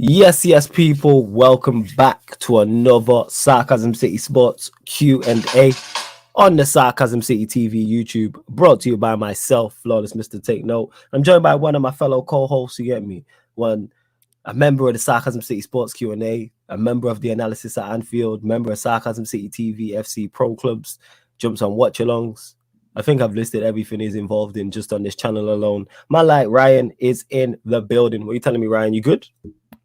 Yes, people. Welcome back to another Sarcasm City Sports Q&A on the Sarcasm City TV YouTube, brought to you by myself, Flawless Mr. Take Note. I'm joined by one of my fellow co-hosts. You get me? A member of the Sarcasm City Sports Q&A, a member of the Analysis at Anfield, member of Sarcasm City TV FC Pro Clubs, jumps on watch-alongs. I think I've listed everything he's involved in just on this channel alone. My like Ryan is in the building. What are you telling me, Ryan? You good?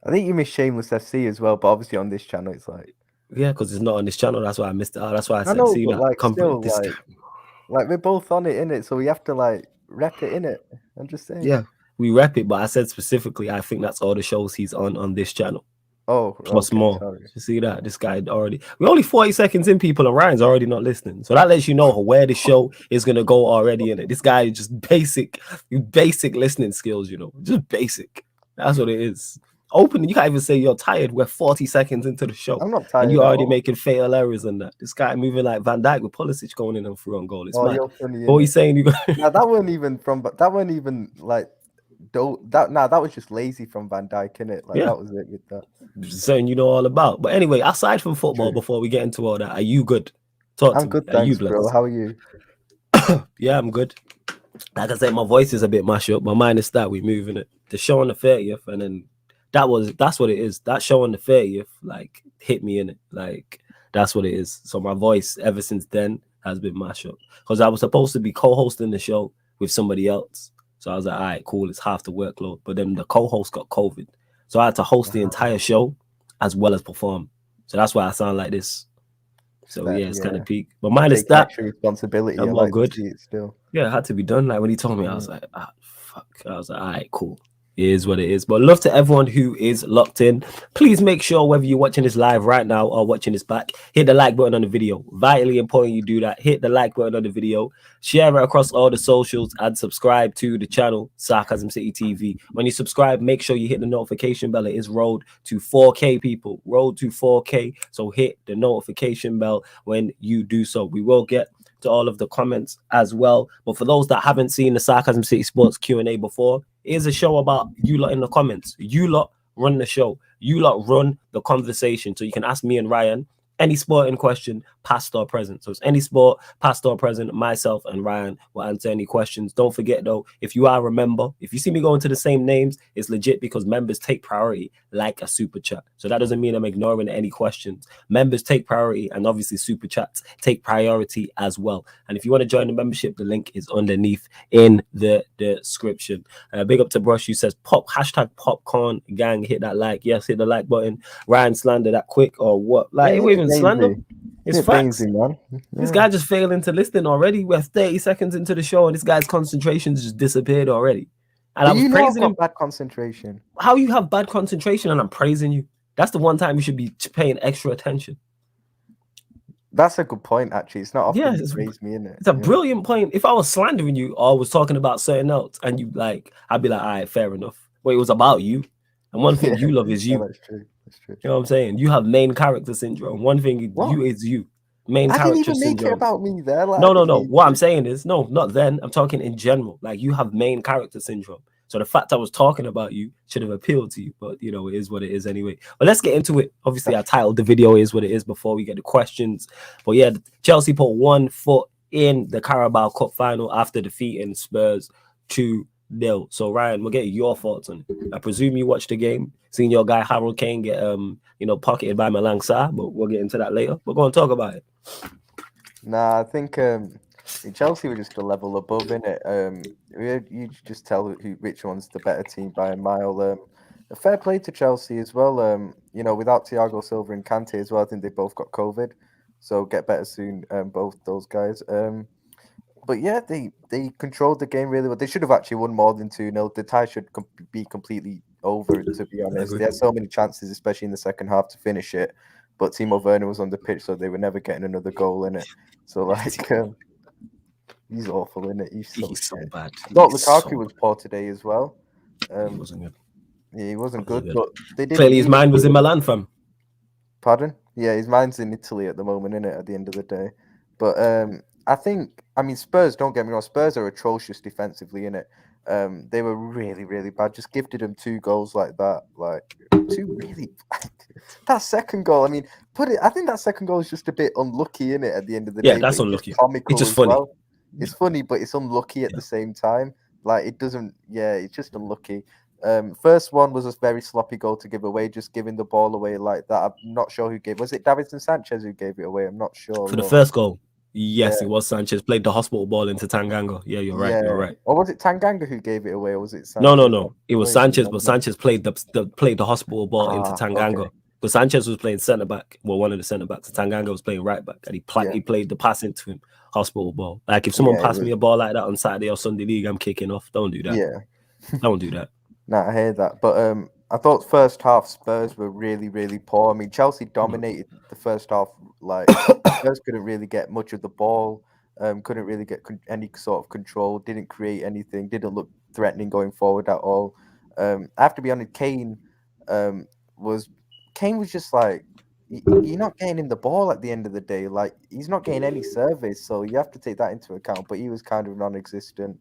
I think you missed Shameless FC as well, but obviously on this channel it's like Yeah, because it's not on this channel. That's why I missed it out. That's why I I said, know, see but that like comfort. still This like we're both on it in it, so we have to like rep it in it. I'm just saying. yeah, we rep it, but I said specifically, I think that's all the shows he's on this channel. Oh, Plus okay, more. sorry. You see that? This guy already. We're only 40 seconds in, people, and Ryan's already not listening. So that lets you know where the show is gonna go already in it. This guy is just basic listening skills, just basic. That's what it is. Open, you can't even say you're tired. We're 40 seconds into the show. I'm not And tired you're at already all. making fatal errors on that. This guy moving like Van Dijk with Pulisic going in and through on goal. It's Oh, mad. you're funny. What are you saying? You got Now that wasn't even from, but that wasn't even like that was just lazy from Van Dijk, innit? Like yeah, that was it with that. something you know all about. But anyway, aside from football, True. before we get into all that, are you good? Talk to I'm me. good, Are you thanks, bro. blessed? How are you? Yeah, I'm good. Like I said, my voice is a bit mashed up, but minus that, we're moving it. The show on the 30th, and then that's what it is. That show on the 30th, like, hit me in it. Like, that's what it is. So my voice ever since then has been mashed up. Because I was supposed to be co-hosting the show with somebody else. So I was like, all right, cool, it's half the workload. But then the co-host got COVID. So I had to host the entire show as well as perform. So that's why I sound like this. So yeah, it's kind of peak. But minus Take that, extra responsibility. I'm I all like good. to see it still. Yeah, it had to be done. Like when he told me, I was like, fuck. I was like, all right, cool. It is what it is. But love to everyone who is locked in. Please make sure whether you're watching this live right now or watching this back, hit the like button on the video. Vitally important you do that. Hit the like button on the video. Share it across all the socials and subscribe to the channel, Sarcasm City TV. When you subscribe, make sure you hit the notification bell. It is rolled to 4K, people. Rolled to 4K. So hit the notification bell when you do so. We will get to all of the comments as well. But for those that haven't seen the Sarcasm City Sports Q&A before, it is a show about you lot in the comments. You lot run the show. You lot run the conversation. So you can ask me and Ryan any sporting question, past or present. So it's any sport, past or present. Myself and Ryan will answer any questions. Don't forget though, if you are a member, if you see me going to the same names, it's legit because members take priority like a super chat. So that doesn't mean I'm ignoring any questions. Members take priority, and obviously super chats take priority as well. And if you want to join the membership, the link is underneath in the description. Big up to Brush, who says hashtag popcorn gang, hit that like. Yes, hit the like button. Ryan slander that quick or what? Like, it even slander. It's facts. Man. Yeah. This guy just failing to listen already. We're 30 seconds into the show, and this guy's concentration just disappeared already. And I was praising him. Bad concentration. How you have bad concentration and I'm praising you? That's the one time you should be paying extra attention. That's a good point, actually. It's not often Yeah, you praise me, in it. It's a brilliant point. If I was slandering you or I was talking about something else, and you like, I'd be like, all right, fair enough. But it was about you. And one thing you love is you. That's true. That's true. You know what I'm saying? You have main character syndrome. One thing you is you. Main I character didn't even syndrome. make it about me there. Like, No. What I'm saying is, no, not then. I'm talking in general. Like, you have main character syndrome. So the fact I was talking about you should have appealed to you, but it is what it is anyway. But let's get into it. Obviously, I titled the video is what it is before we get the questions. But yeah, Chelsea put 1 foot in the Carabao Cup final after defeating Spurs 2-0. So Ryan, we'll get your thoughts on it. I presume you watched the game, seen your guy Harold Kane get pocketed by Malang Sarr, but we'll get into that later. We're going to talk about it. Nah, I think Chelsea were just a level above, innit? You just tell which one's the better team by a mile. A fair play to Chelsea as well. Without Thiago Silva and Kante as well, I think they both got COVID, so get better soon. Both those guys. But yeah, they controlled the game really well. They should have actually won more than 2-0. The tie should be completely over, to be honest. They had so many chances, especially in the second half, to finish it. But Timo Werner was on the pitch, so they were never getting another goal in it. So like, he's awful, isn't it? He's so bad. Lukaku was poor today as well. He wasn't good. Yeah, he wasn't good, but they did. Clearly, his mind was in Milan, fam. Pardon? Yeah, his mind's in Italy at the moment, innit? At the end of the day, but I mean, Spurs. Don't get me wrong. Spurs are atrocious defensively, innit? They were really, really bad. Just gifted them 2 goals like that. Like two really that second goal. I mean, I think that second goal is just a bit unlucky in it at the end of the Yeah, day, but that's it's just unlucky. It's comical just as funny. well. It's funny, but it's unlucky at the same time. Like it doesn't. Yeah, it's just unlucky. First one was a very sloppy goal to give away, just giving the ball away like that. I'm not sure who gave. Was it Davinson Sanchez who gave it away? I'm not sure. For the Look, first goal, yeah, yes, it was Sanchez. Played the hospital ball into Tanganga. Yeah, you're right. You're yeah. right. Or was it Tanganga who gave it away? Or was it No, no, Sanchez? no. It I was don't even Sanchez, but remember. Sanchez played the hospital ball into Okay. Tanganga. But Sanchez was playing centre back. Well, one of the centre backs. Tanganga was playing right back, and Yeah, he played the pass into him. Hospital ball. Like if someone yeah, it passed was. me a ball like that on Saturday or Sunday league, I'm kicking off. Don't do that. Yeah. Don't do that. No, I hear that. But I thought first half Spurs were really, really poor. I mean, Chelsea dominated the first half. Like Spurs couldn't really get much of the ball. Couldn't really get any sort of control. Didn't create anything. Didn't look threatening going forward at all. I have to be honest. Um, was Kane was just like you're not getting him the ball at the end of the day. Like he's not getting any service, so you have to take that into account. But he was kind of non-existent.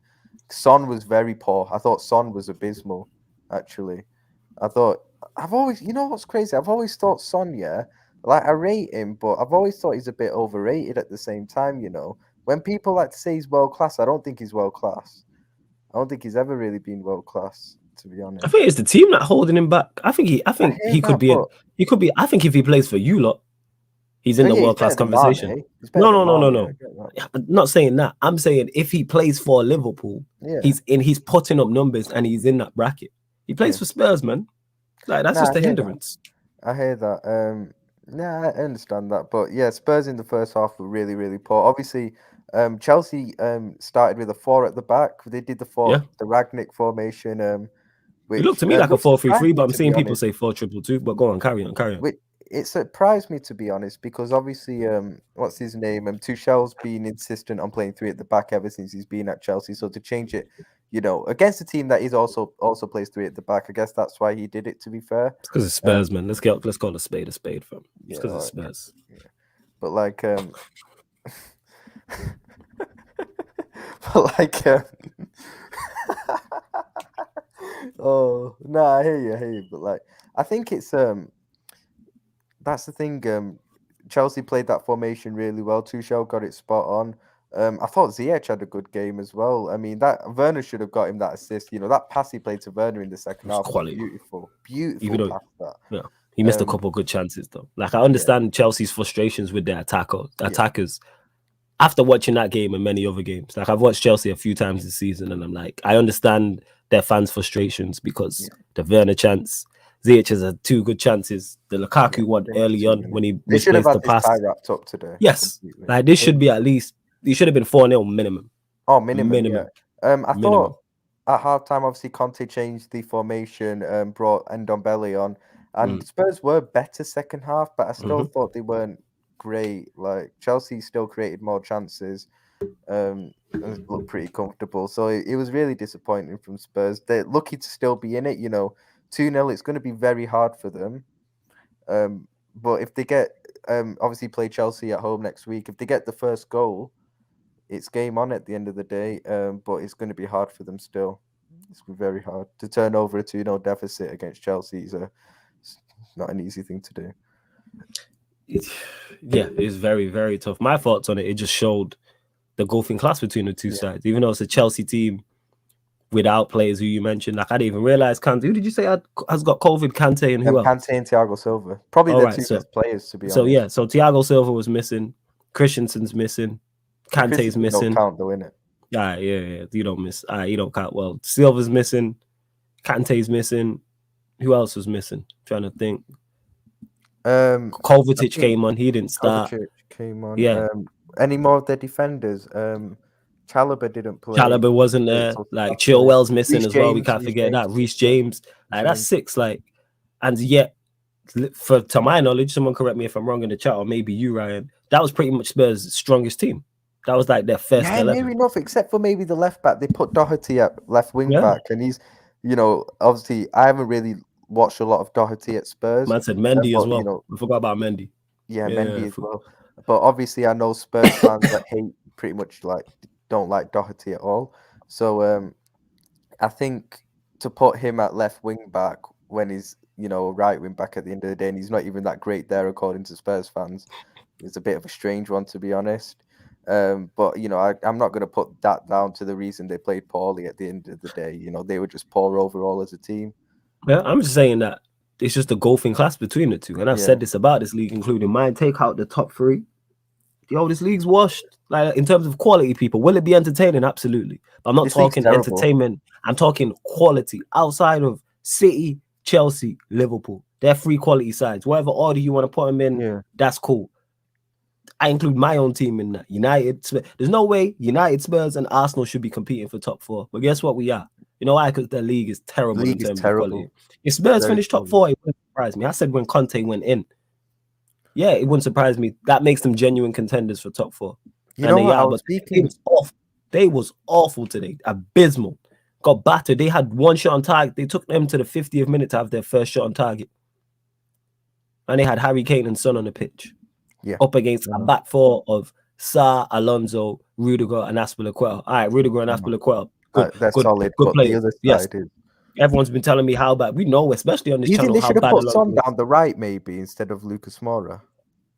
Son was very poor. I thought Son was abysmal, actually. I thought I've always, you know what's crazy? I've always thought Son, yeah, like I rate him, but I've always thought he's a bit overrated at the same time. When people like to say he's world class, I don't think he's world class. I don't think he's ever really been world class, to be honest. I think it's the team that holding him back. I think hear he could that, be but he could be. I think if he plays for you lot, he's in the yeah, he's world better class than conversation. Mane. He's better than Mane. I No. get that. Yeah, I'm not saying that. I'm saying if he plays for Liverpool, Yeah, he's putting up numbers and he's in that bracket. He plays yeah. for Spurs, man. Like that's Nah, just I a hear that. hindrance. I hear that. Yeah, I understand that, but yeah, Spurs in the first half were really, really poor. Obviously, Chelsea started with a 4 at the back. They did Yeah, the Ragnick formation, it looked to me like a which 4-3-3, surprised me but I'm to be seeing people honest. say 4-2-2. But go on, carry on, carry on. Which it surprised me to be honest because obviously, what's his name? Tuchel's been insistent on playing 3 at the back ever since he's been at Chelsea. So to change it, against a team that is also plays 3 at the back, I guess that's why he did it. To be fair, It's because it's Spurs, man. Let's call a spade, fam. It's yeah, because it's Spurs. yeah. But like, but like, oh no, I hear you. But like, I think it's that's the thing. Chelsea played that formation really well. Tuchel got it spot on. I thought Ziyech had a good game as well. I mean, that Werner should have got him that assist. That pass he played to Werner in the second It's half was quality, beautiful even though pass. That yeah, he missed a um, couple of good chances though. Like I yeah, understand Chelsea's frustrations with their attackers. After watching that game and many other games, like I've watched Chelsea a few times this season, and I'm like, I understand their fans' frustrations because the Werner chance, Ziyech has had 2 good chances. The Lukaku one yeah, early on when he they should have misplaced had the this tie pass. wrapped up today. Yes, Completely. like this should be at least. He should have been 4-0 minimum. Oh, minimum. Yeah. I Minimum. thought at halftime, obviously Conte changed the formation, brought Ndombele on, and Spurs were better second half, but I still thought they weren't great. Like Chelsea still created more chances, and looked pretty comfortable. So it was really disappointing from Spurs. They're lucky to still be in it. 2-0. It's going to be very hard for them. But if they get obviously play Chelsea at home next week, if they get the first goal, it's game on at the end of the day. But it's going to be hard for them still. It's going to be very hard to turn over a 2-0 deficit against Chelsea. It's not an easy thing to do. Yeah, it's very, very tough. My thoughts on it just showed the golfing class between the two sides. Even though it's a Chelsea team without players who you mentioned, like I didn't even realize Kante. Who did you say has got COVID? Kante and who else? Kante and Thiago Silva, probably the two best players to be honest. So yeah, so Thiago Silva was missing, Christensen's missing, Kante's missing. Don't count though, innit? Yeah. You don't miss. You don't count. Well, Silva's missing, Kante's missing. Who else was missing? I'm trying to think. Kovacic came on. He didn't start. Kovacic came on. Yeah. Any more of their defenders? Chalobah didn't play. Chalobah wasn't there. Like Chilwell's missing as well. We can't forget that. Reece James. Like that's 6. Like, and yet, to my knowledge, someone correct me if I'm wrong in the chat, or maybe you, Ryan. That was pretty much Spurs' strongest team. That was like their first 11. Near enough, except for maybe the left back. They put Doherty at left wing back, and he's, obviously I haven't really watched a lot of Doherty at Spurs. Man said Mendy as well. We forgot about Mendy. Yeah, Mendy as well. But obviously, I know Spurs fans that hate pretty much don't like Doherty at all. So I think to put him at left wing back when he's, you know, right wing back at the end of the day, and he's not even that great there, according to Spurs fans, is a bit of a strange one, to be honest. But you know, I'm not going to put that down to the reason they played poorly at the end of the day. You know, they were just poor overall as a team. Yeah, I'm just saying that it's just a golfing class between the two. And I've Yeah. said this about this league, including mine. Take out the top three. Yo, this league's washed. Like in terms of quality, people. Will it be entertaining? Absolutely. But I'm not This league's talking terrible. entertainment. I'm talking quality. Outside of City, Chelsea, Liverpool. They're three quality sides. Whatever order you want to put them in, Yeah. that's cool. I include my own team in that. United. There's no way United, Spurs, and Arsenal should be competing for top four. But guess what? We are. You know why? Because the league is terrible The league in is terms of terrible. quality. If Spurs Very finish top terrible. four, it wouldn't surprise me. I said when Conte went in. Yeah, it wouldn't surprise me. That makes them genuine contenders for top four. You know they what? I are, was but They speaking. was awful. They was awful today. Abysmal. Got battered. They had one shot on target. They took them to the 50th minute to have their first shot on target. And they had Harry Kane and Son on the pitch. Yeah. Up against a back four of Sarr, Alonso, Rudiger, and Aspilicueta. All right, Rudiger and Aspilicueta. That's solid. Good But players. the other Yes. side is. Everyone's been telling me how bad. We know, especially on this Do you think channel, they how should have bad a put lot Son of players. down the right maybe instead of Lucas Moura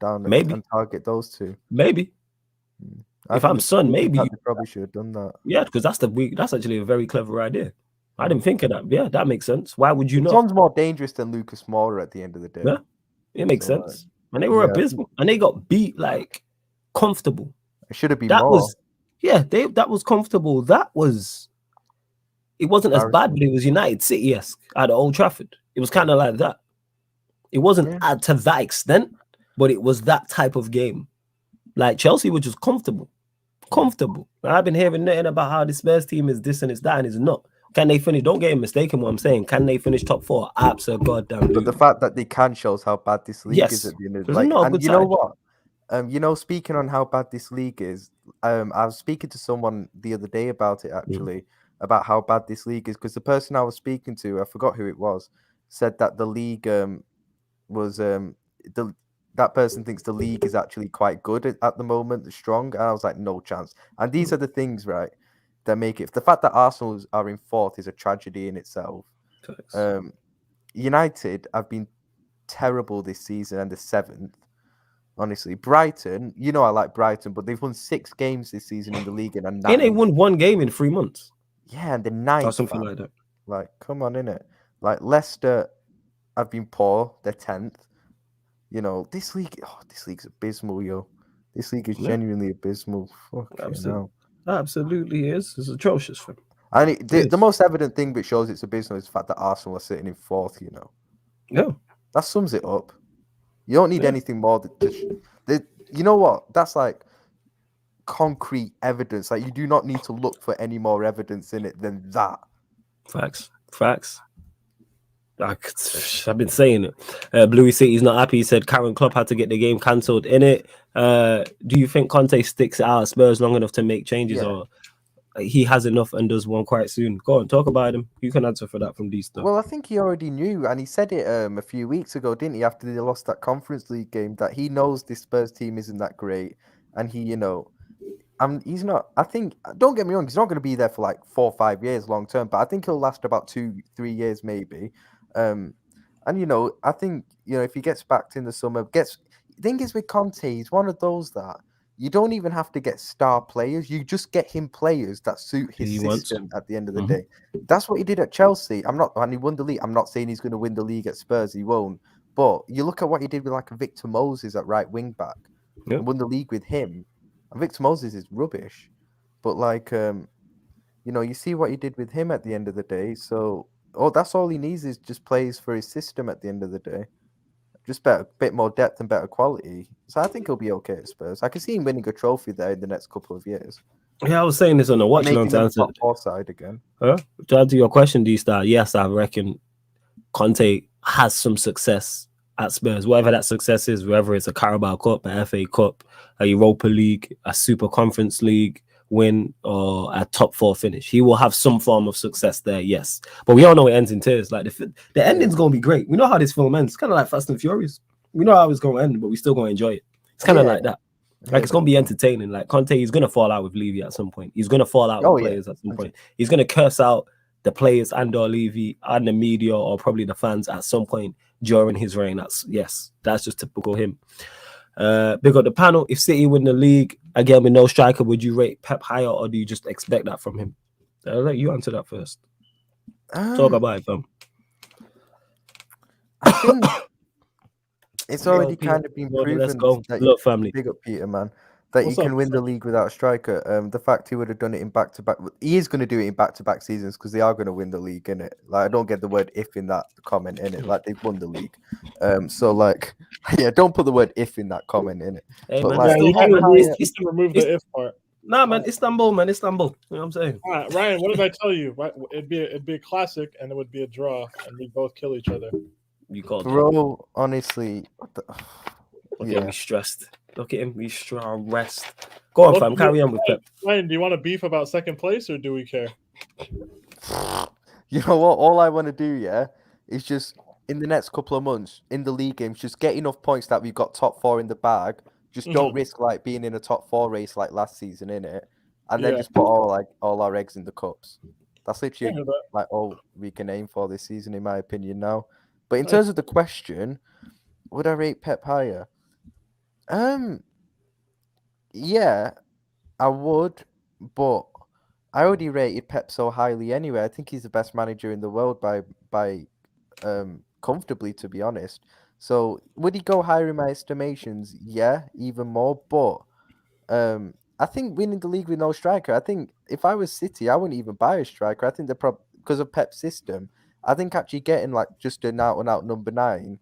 down Maybe. and target those two? Maybe. I If think I'm Son, maybe. they probably should have done that. Yeah, because that's actually a very clever idea. I didn't think of that. Yeah, that makes sense. Why would you not? Son's more dangerous than Lucas Moura at the end of the day. Yeah, it makes So, sense. And they were yeah. abysmal, and they got beat like comfortable. It should have been That more. was, yeah, that was comfortable. It wasn't as bad, but it was United City-esque at Old Trafford. It was kind of like that. It wasn't to that extent, but it was that type of game. Like Chelsea were just comfortable. Comfortable. I've been hearing nothing about how the Spurs team is this and it's that and it's not. Can they finish? Don't get me mistaken what I'm saying. Can they finish top four? Absolutely. But the fact that they can shows how bad this league is at the end of the day. And you know what? You know, speaking on how bad this league is, I was speaking to someone the other day about it actually, about how bad this league is, because the person I was speaking to, I forgot who it was, said that the league was that person thinks the league is actually quite good at the moment, strong. And I was like, no chance. And these are the things, right, that make it. The fact that Arsenal are in fourth is a tragedy in itself. United have been terrible this season and the seventh. Honestly, Brighton, you know I like Brighton, but they've won 6 games this season in the league and and they won 1 game in 3 months. Yeah, and the 9th. Or something like that. Like, come on, innit? Like, Leicester have been poor. They're 10th. You know, this league's abysmal, yo. This league is genuinely abysmal. Absolutely is. It's atrocious for me. And the most evident thing that shows it's abysmal is the fact that Arsenal are sitting in 4th, you know. Yeah. That sums it up. You don't need anything more. You know what? That's like concrete evidence. Like, you do not need to look for any more evidence in it than that. Facts. I've been saying it. Bluey City's not happy. He said Karen Klopp had to get the game cancelled in it. Do you think Conte sticks it out at Spurs long enough to make changes, or he has enough and does one quite soon? Go on, talk about him. You can answer for that from these stuff. Well, I think he already knew, and he said it a few weeks ago, didn't he? After they lost that Conference League game, that he knows this Spurs team isn't that great, and he, you know, he's not. I think, don't get me wrong, he's not going to be there for like 4 or 5 years long term, but I think he'll last about 2-3 years maybe. And you know, I think, you know, if he gets backed in the summer, the thing is with Conte, he's one of those that you don't even have to get star players. You just get him players that suit his system at the end of the day. That's what he did at Chelsea. And he won the league. I'm not saying he's going to win the league at Spurs. He won't. But you look at what he did with like Victor Moses at right wing back. Yep. And won the league with him. And Victor Moses is rubbish. But like, you know, you see what he did with him at the end of the day. So, that's all he needs is just plays for his system at the end of the day. Just bit more depth and better quality. So I think he'll be okay at Spurs. I can see him winning a trophy there in the next couple of years. Yeah, I was saying this on the watch long time. Top 4 side again. To answer your question, D-Star, yes, I reckon Conte has some success at Spurs. Whatever that success is, whether it's a Carabao Cup, a FA Cup, a Europa League, a Super Conference League win, or a top 4 finish, he will have some form of success there, yes. But we all know it ends in tears. Like the ending's gonna be great. We know how this film ends. It's kind of like Fast and Furious. We know how it's gonna end, but we still gonna enjoy it. It's kind of like that. Like, it's gonna be entertaining. Like, Conte, he's gonna fall out with Levy at some point. He's gonna fall out with players at some point. He's gonna curse out the players and or Levy and the media or probably the fans at some point during his reign. That's just typical him. Big up the panel. If City win the league again with no striker, would you rate Pep higher or do you just expect that from him? I'll let you answer that first. Talk about it, fam. I think it's already kind of been proven. Let's go. That Look, family. Big up, Peter, man. That you can win the league without a striker. The fact he would have done it in back-to-back, he is going to do it in back-to-back seasons because they are going to win the league, innit? Like, I don't get the word "if" in that comment, innit? Like, they've won the league. So, like, yeah, don't put the word "if" in that comment, innit? Hey, but man, you can remove the "if" part. Nah, man, Istanbul, man, Istanbul. You know what I'm saying? All right, Ryan, what did I tell you? Right, it'd be a classic, and it would be a draw, and we both kill each other. You called, bro. Honestly, look at him, he's stressed. Look at him, he's stressed. Go on, fam. Carry on with Pep. Ryan, do you want to beef about second place, or do we care? You know what? All I want to do, yeah, is just in the next couple of months in the league games, just get enough points that we've got top 4 in the bag. Just don't risk like being in a top 4 race like last season, innit? And then just put all our eggs in the cups. That's literally like all we can aim for this season, in my opinion. Now, but in terms of the question, would I rate Pep higher? Yeah, I would, but I already rated Pep so highly anyway. I think he's the best manager in the world by comfortably, to be honest. So would he go higher in my estimations? Yeah, even more. But I think winning the league with no striker, I think if I was City, I wouldn't even buy a striker. I think because of Pep's system, I think actually getting like just an out-and-out number 9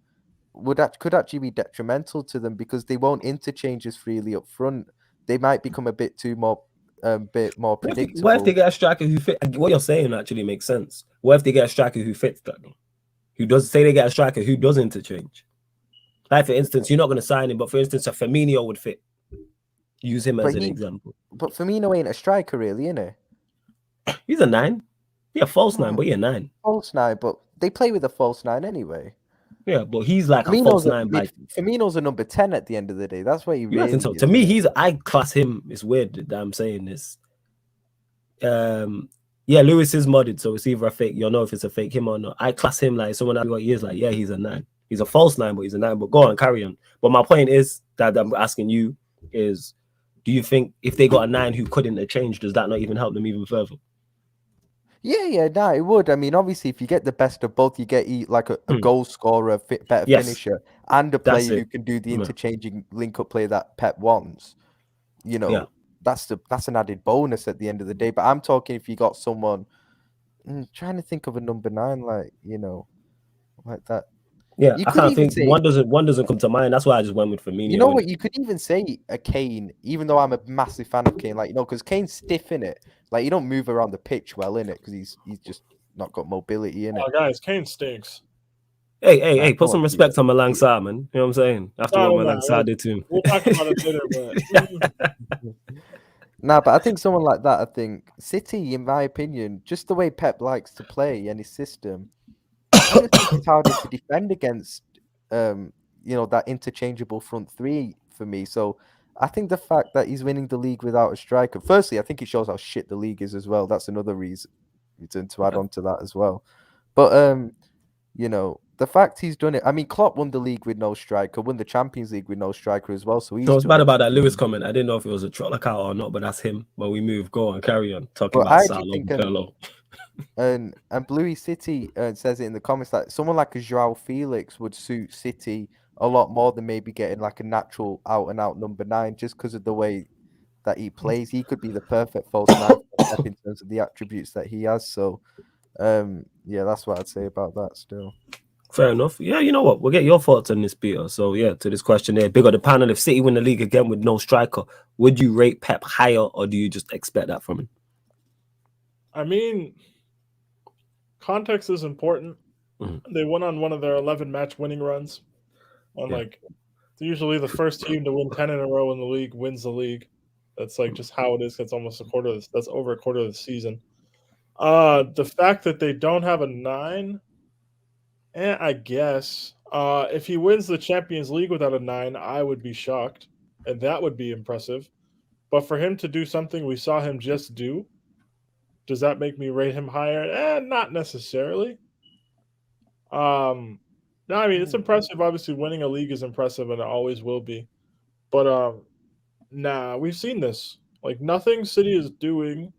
could actually be detrimental to them because they won't interchange as freely up front. They might become a bit more predictable. What if they get a striker who fit? What you're saying actually makes sense. What if they get a striker who fits that? Who does say they get a striker who does interchange? Like for instance, you're not going to sign him, but for instance, a Firmino would fit. Use him as an example. But Firmino ain't a striker, really, innit? He's a 9. Yeah, false 9, but he's a 9. False 9, but they play with a false 9 anyway. Yeah, but he's like a false 9. Firmino's a number 10 at the end of the day. That's what he really is. To me, I class him. It's weird that I'm saying this. Yeah, Lewis is modded, so it's either a fake. You'll know if it's a fake him or not. I class him like someone that got years. Like, yeah, he's a 9. He's a false 9, but he's a 9. But go on, carry on. But my point is that I'm asking you is, do you think if they got a 9 who couldn't change, does that not even help them even further? Yeah, it would. I mean, obviously, if you get the best of both, you get like a goal scorer, better finisher, and a player who can do the interchanging link-up play that Pep wants. You know, that's an added bonus at the end of the day. But I'm talking if you got someone, trying to think of a number 9, like, you know, like that. Yeah, I can't think. One doesn't come to mind. That's why I just went with Firmino. You know what? You could even say a Kane, even though I'm a massive fan of Kane. Like, you know, because Kane's stiff in it. Like, you don't move around the pitch well in it because he's just not got mobility in it. Oh, guys, Kane stinks. Hey! Put some respect on Malang Sarr, man. You know what I'm saying? After what Malang Sarr did to him. We'll talk about it later, but but I think someone like that. I think City, in my opinion, just the way Pep likes to play and his system. I don't think it's harder to defend against, you know, that interchangeable front 3 for me. So I think the fact that he's winning the league without a striker, firstly, I think it shows how shit the league is as well. That's another reason to add on to that as well. But, you know, the fact he's done it, I mean, Klopp won the league with no striker, won the Champions League with no striker as well. So it's bad about that Lewis comment. I didn't know if it was a troll account or not, but that's him. But we move. Go on, carry on. Talking about Salah. And Bluey City says it in the comments that someone like a Joao Felix would suit City a lot more than maybe getting like a natural out-and-out number 9 just because of the way that he plays. He could be the perfect false 9 in terms of the attributes that he has. So, yeah, that's what I'd say about that still. Fair enough. Yeah, you know what? We'll get your thoughts on this, Peter. So, yeah, to this question there. Big on the panel. If City win the league again with no striker, would you rate Pep higher or do you just expect that from him? I mean, context is important. They went on one of their 11-match winning runs. And like, usually the first team to win 10 in a row in the league wins the league. That's like just how it is. That's almost a quarter. That's over a quarter of the season. The fact that they don't have a 9, I guess if he wins the Champions League without a 9, I would be shocked, and that would be impressive. But for him to do something we saw him just do, Does that make me rate him higher? Not necessarily. No, I mean it's impressive. Obviously, winning a league is impressive, and it always will be. But nah, we've seen this. Like nothing City is doing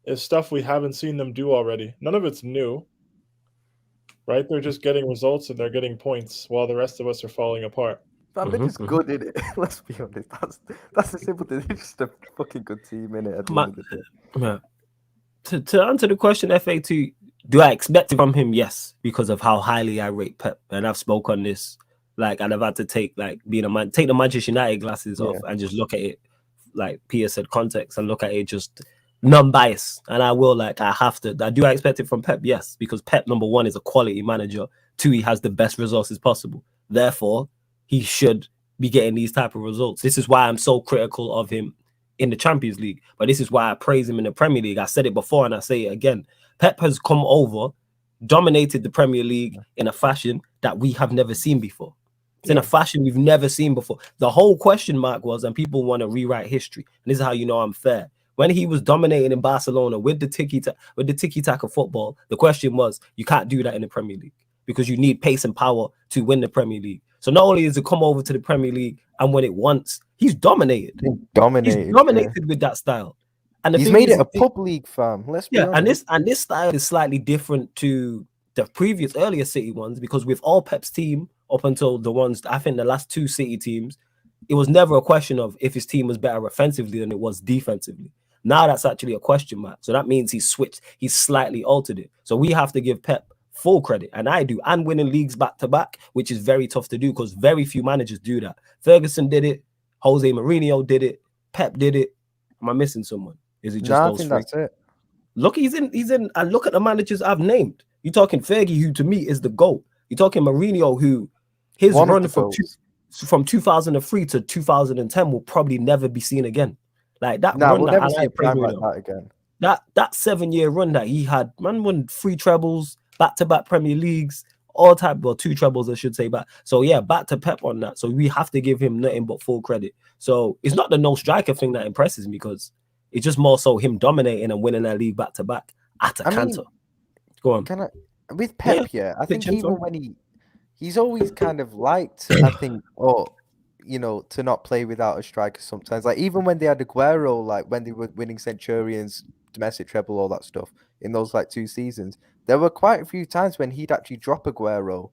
is stuff we haven't seen them do already. None of it's new, right? They're just getting results and they're getting points while the rest of us are falling apart. But they're just good in it. Let's be honest. That's the simple thing. They're just a fucking good team in it at the end of the day. Yeah. To answer the question, FA2, do I expect it from him? Yes, because of how highly I rate Pep, and I've spoke on this. Like, and I've had to take take the Manchester United glasses off and just look at it, like Peter said, context, and look at it just non-biased. And I will, I have to. Do I expect it from Pep? Yes, because Pep, number one, is a quality manager. Two, he has the best resources possible. Therefore, he should be getting these type of results. This is why I'm so critical of him in the Champions League, but this is why I praise him in the Premier League. I said it before and I say it again. Pep has come over, dominated the Premier League in a fashion that we have never seen before. It's in a fashion we've never seen before. The whole question mark was, and people want to rewrite history, and this is how you know I'm fair. When he was dominating in Barcelona with the tiki-taka football, the question was, you can't do that in the Premier League because you need pace and power to win the Premier League. So not only is it come over to the Premier League and win it once, he's dominated. He's dominated with that style. And he's made it a pub league, fam. Let's be honest. And this style is slightly different to the previous earlier City ones, because with all Pep's team up until the ones, I think the last two City teams, it was never a question of if his team was better offensively than it was defensively. Now that's actually a question mark. So that means he's switched, he's slightly altered it. So we have to give Pep full credit, and I do, and winning leagues back to back, which is very tough to do because very few managers do that. Ferguson did it, Jose Mourinho did it, Pep did it. Am I missing someone? Is it just those I think three? that's it. Look, he's in. And look at the managers I've named. You're talking Fergie, who to me is the GOAT. You're talking Mourinho, who his run from 2003 to 2010 will probably never be seen again. Like that run we'll that never see a prime like that again. That 7-year run that he had, man, won 3 trebles, back-to-back Premier Leagues, all type, well, 2 trebles, I should say. But so yeah, back to Pep on that. So we have to give him nothing but full credit. So it's not the no striker thing that impresses me, because it's just more so him dominating and winning that league back to back at a canter. Go on. With Pep, I think even when he's always kind of liked, I think, to not play without a striker sometimes. Like even when they had Aguero, like when they were winning Centurions, domestic treble, all that stuff in those 2 seasons, there were quite a few times when he'd actually drop Aguero,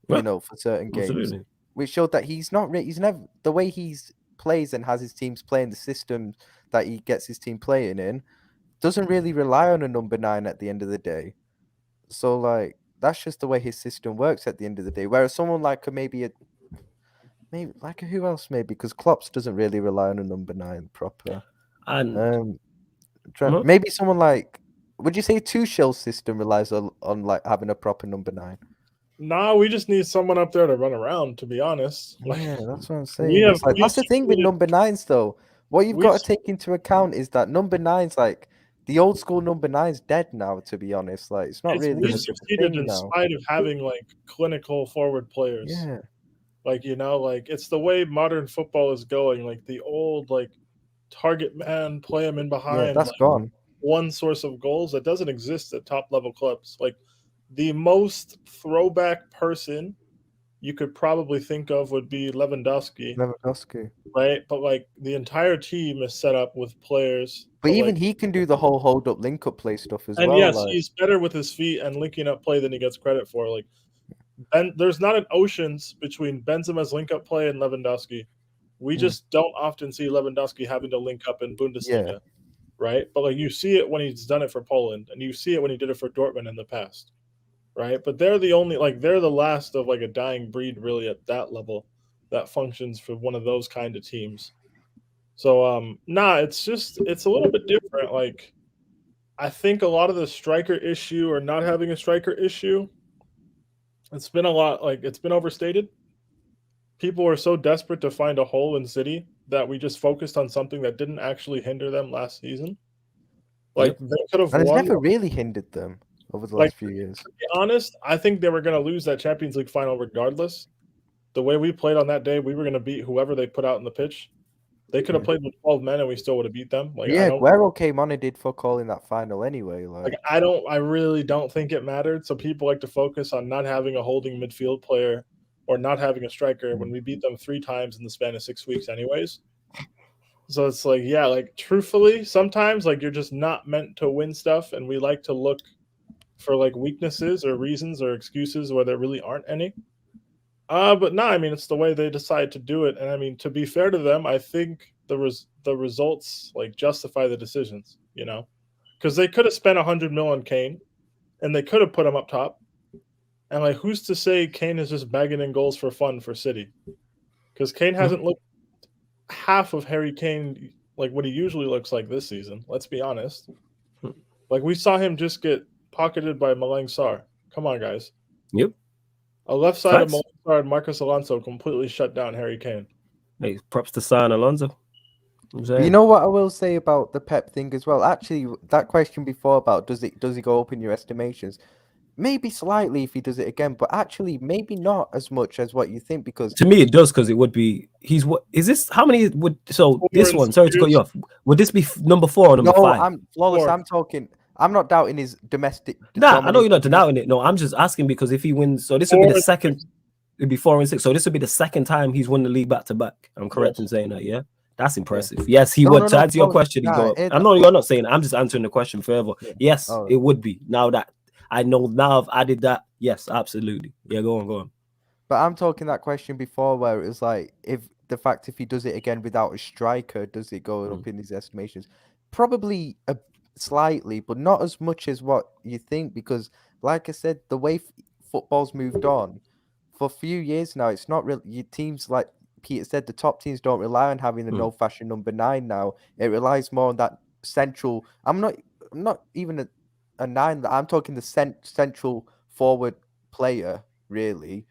for certain games, which showed that he's never the way he's plays and has his teams playing, the system that he gets his team playing in, doesn't really rely on a number 9 at the end of the day. So that's just the way his system works at the end of the day. Whereas someone maybe who else maybe, because Klopp's doesn't really rely on a number 9 proper. And maybe someone would you say Tuchel's system relies on having a proper number 9? Nah, we just need someone up there to run around, to be honest. Yeah, that's what I'm saying. That's the thing with number 9s though. What you've got to take into account is that number 9's the old school number 9's dead now, to be honest. It's not really. We succeeded in spite of having clinical forward players. Yeah. It's the way modern football is going. The old target man, play him in behind. Yeah, that's gone. One source of goals that doesn't exist at top level clubs. The most throwback person you could probably think of would be Lewandowski. Right? But the entire team is set up with players. But even he can do the whole hold up, link up play stuff as well. And yes, he's better with his feet and linking up play than he gets credit for. And there's not an oceans between Benzema's link up play and Lewandowski. We just don't often see Lewandowski having to link up in Bundesliga, right? But you see it when he's done it for Poland, and you see it when he did it for Dortmund in the past, right? But they're the only they're the last of a dying breed really at that level that functions for one of those kind of teams. So it's a little bit different. I think a lot of the striker issue or not having a striker issue, it's been a lot, it's been overstated. People were so desperate to find a hole in City that we just focused on something that didn't actually hinder them last season. They could have won. And it's never really hindered them over the last few years. To be honest, I think they were going to lose that Champions League final regardless. The way we played on that day, we were going to beat whoever they put out in the pitch. They could have played with 12 men and we still would have beat them. Like, yeah, Guerrero came on and did fuck all in that final anyway. Like I really don't think it mattered. So people like to focus on not having a holding midfield player or not having a striker when we beat them 3 times in the span of 6 weeks, anyways. So it's like, yeah, like truthfully, sometimes like you're just not meant to win stuff, and we like to look for like weaknesses or reasons or excuses where there really aren't any. But no, I mean it's the way they decide to do it, and I mean to be fair to them, I think the results like justify the decisions, you know, because they could have spent 100 mil on Kane, and they could have put him up top, and like who's to say Kane is just bagging in goals for fun for City? Because Kane hasn't looked half of Harry Kane like what he usually looks like this season. Let's be honest. Like we saw him just get pocketed by Malang Sarr. Come on, guys. Yep. A left side of Malang Sarr and Marcus Alonso completely shut down Harry Kane. Hey, props to Sarr and Alonso. You know what I will say about the Pep thing as well? Actually, that question before about does he go up in your estimations? Maybe slightly if he does it again, but actually maybe not as much as what you think, because to me it does, because it would be what is this? How many would this one? Sorry to cut you off. Would this be number 4 or number 5? I'm flawless. 4. I'm talking. I'm not doubting his domestic. Nah, I know you're not doubting it. No, I'm just asking because if he wins, so this would be the second. It'd be 4 and 6. So this would be the second time he's won the league back to back. I'm correct in saying that, yeah. That's impressive. Yeah. Yes, he would. To answer your question, I know you're not saying. I'm just answering the question further. Yeah. Yes, it would be. Now that I know, now I've added that. Yes, absolutely. Yeah, go on. But I'm talking that question before where it was like, if he does it again without a striker, does it go up in his estimations? Probably slightly, but not as much as what you think, because like I said, the way football's moved on for a few years now, it's not really your teams, like Peter said, the top teams don't rely on having the no fashion number 9 now. It relies more on that central. I'm not even a 9. I'm talking the central forward player, really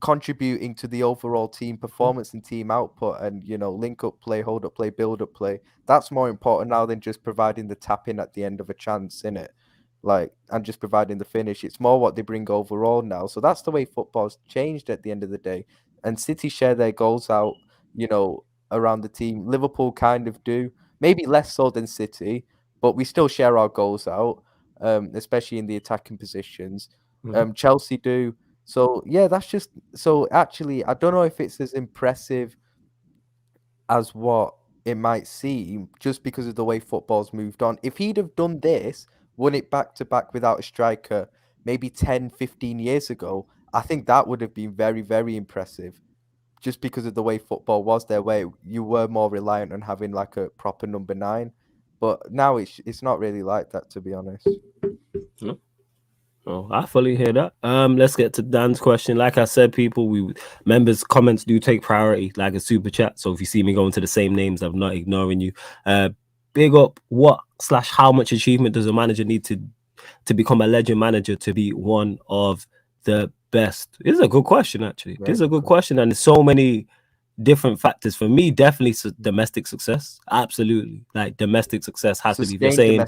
contributing to the overall team performance and team output, and link up play, hold up play, build up play. That's more important now than just providing the tap in at the end of a chance, innit? Like, and just providing the finish. It's more what they bring overall now. So that's the way football's changed at the end of the day. And City share their goals out, around the team. Liverpool kind of do, maybe less so than City, but we still share our goals out, especially in the attacking positions. Chelsea do. So yeah, that's just so. Actually, I don't know if it's as impressive as what it might seem, just because of the way football's moved on. If he'd have done this, won it back to back without a striker, maybe 10, 15 years ago, I think that would have been very, very impressive. Just because of the way football was there, where you were more reliant on having like a proper number 9. But now it's not really like that, to be honest. Oh, I fully hear that. Let's get to Dan's question. Like I said, people, members' comments do take priority, like a super chat. So if you see me going to the same names, I'm not ignoring you. Big up how much achievement does a manager need to become a legend manager to be one of the best? This is a good question, actually. This is a good question, and there's so many different factors. For me, definitely domestic success. Absolutely, like domestic success has to be. They're saying,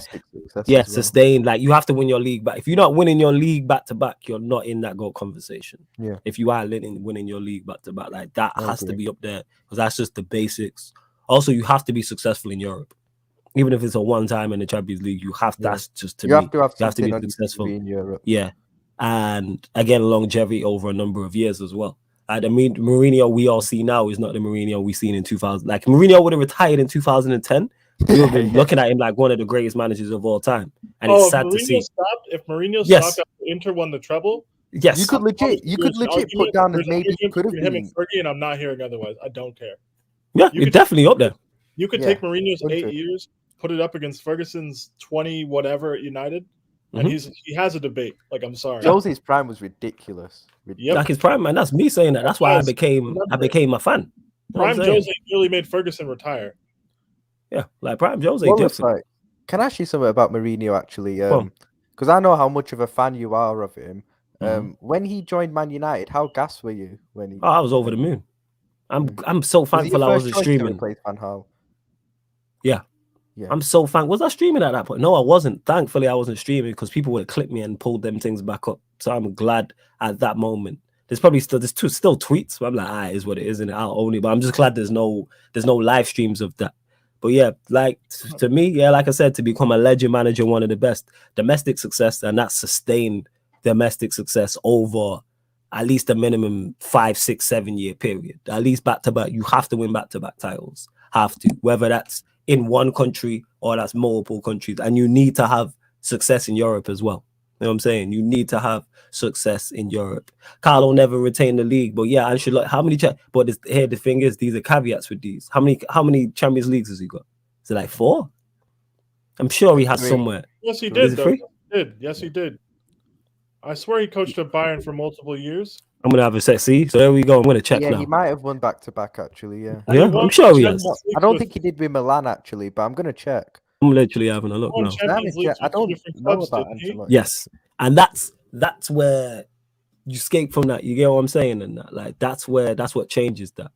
sustained. Like you have to win your league back. If you're not winning your league back to back, you're not in that goal conversation. Yeah. If you are winning your league back to back, like that has to be up there, because that's just the basics. Also, you have to be successful in Europe. Even if it's a one time in the Champions League, you have. That's just to me. You have to be successful in Europe. Yeah, and again, longevity over a number of years as well. The Mourinho we all see now is not the Mourinho we seen in 2000. Like Mourinho would have retired in 2010. We would have been looking at him like one of the greatest managers of all time. And it's sad to see. If Mourinho stopped after Inter won the treble, yes, you could legit put down as maybe he could have been. Him and Fergie, and I'm not hearing other's. I don't care. Yeah, you're definitely up there. You could take Mourinho's 8 years, put it up against Ferguson's 20 whatever at United. And he has a debate. Like, I'm sorry. Jose's prime was ridiculous. Yep. Like his prime, man. That's me saying that. That's why I became a fan. Prime Jose nearly made Ferguson retire. Yeah, like prime Jose. Can I ask you something about Mourinho actually? Because I know how much of a fan you are of him. When he joined Man United, how gassed were you when he? Oh, I was over the moon. I'm so thankful I wasn't streaming. Yeah. I'm so thankful. Was I streaming at that point? No, I wasn't. Thankfully, I wasn't streaming because people would have clipped me and pulled them things back up. So I'm glad at that moment There's probably still tweets, but I'm like, is what it is, and I'll own it. But I'm just glad there's no live streams of that. But yeah, like to me, yeah, like I said, to become a legend manager, one of the best domestic success, and that's sustained domestic success over at least a minimum 5, 6, 7 year period. At least back to back, you have to win back to back titles. Have to, whether that's in one country or that's multiple countries, and you need to have success in Europe as well. You know what I'm saying? You need to have success in Europe. Carlo never retained the league, but yeah, and should like how many? But here the thing is, these are caveats with these. How many Champions Leagues has he got? Is it like 4? I'm sure he has 3. somewhere. Yes, he Is did. it Though. 3? He did. Yes, he did. I swear he coached at Bayern for multiple years. I'm gonna have a set. See, so there we go. I'm gonna check Yeah, now. he might have won back to back actually. Yeah. And Yeah, he won I'm sure he Champions has. League I don't with- think he did with Milan actually, but I'm gonna check. I'm literally having a look won now. Champions League I with two don't different know clubs, about didn't he? Ancelotti. Yes, and that's where you escape from that. You get what I'm saying, and that like that's what changes that.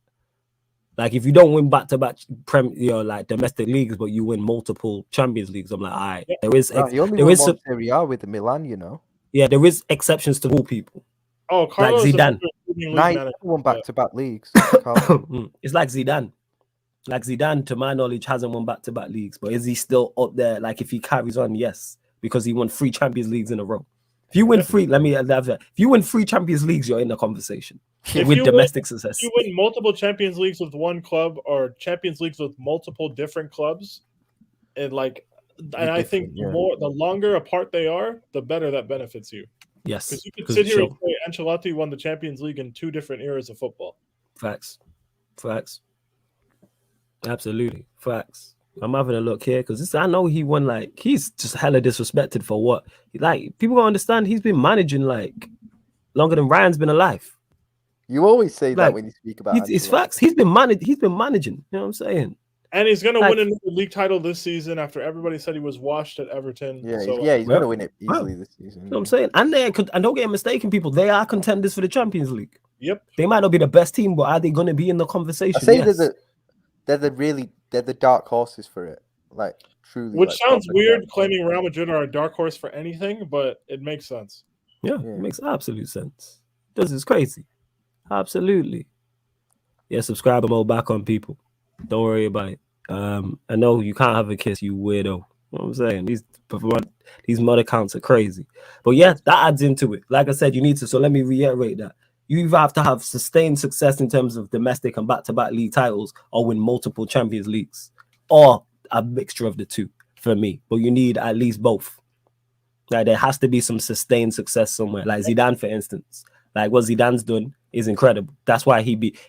Like if you don't win back to back like domestic leagues, but you win multiple Champions Leagues, I'm like, all right, there is No, he only there won is one Serie A with the Milan, you know. yeah, there is exceptions to all people. Oh, Carlos Zidane. is a better league Nah, he manager. won back to back leagues. Carlo. It's like Zidane. Like Zidane, to my knowledge, hasn't won back to back leagues, but is he still up there? Like if he carries on, yes, because he won 3 Champions Leagues in a row. If you win 3, let me have that. If you win 3 Champions Leagues, you're in the conversation If with you domestic success. If you win multiple Champions Leagues with one club or Champions Leagues with multiple different clubs, and I think yeah. the longer apart they are, the better that benefits you. Yes, Because you could sit here and say Ancelotti won the Champions League in 2 different eras of football. Facts. Absolutely, facts. I'm having a look here because I know he won. Like he's just hella disrespected for what. Like people don't understand. He's been managing like longer than Ryan's been alive. You always say that Like, when you speak about It's Ancelotti. facts. He's been managing. You know what I'm saying? And he's going to Like- win another league title this season after everybody said he was washed at Everton. Yeah, So, he's Well, going to win it easily this season. You know what I'm saying? And don't get mistaken, people. They are contenders for the Champions League. Yep. They might not be the best team, but are they going to be in the conversation? I say Yes. they're the dark horses for it. Like truly. Which like, sounds proper weird dark claiming horses. Real Madrid are a dark horse for anything, but it makes sense. Yeah, Yeah. it makes absolute sense. This is crazy. Absolutely. Yeah, subscriber mode back on, people. Don't worry about it. I know you can't have a kiss, you weirdo. You know what I'm saying? These mod accounts are crazy. But yeah, that adds into it. Like I said, you need to. So let me reiterate that. You either have to have sustained success in terms of domestic and back-to-back league titles or win multiple Champions Leagues, or a mixture of the two for me. But you need at least both. Like there has to be some sustained success somewhere. Like Zidane, for instance. Like what Zidane's done is incredible. That's why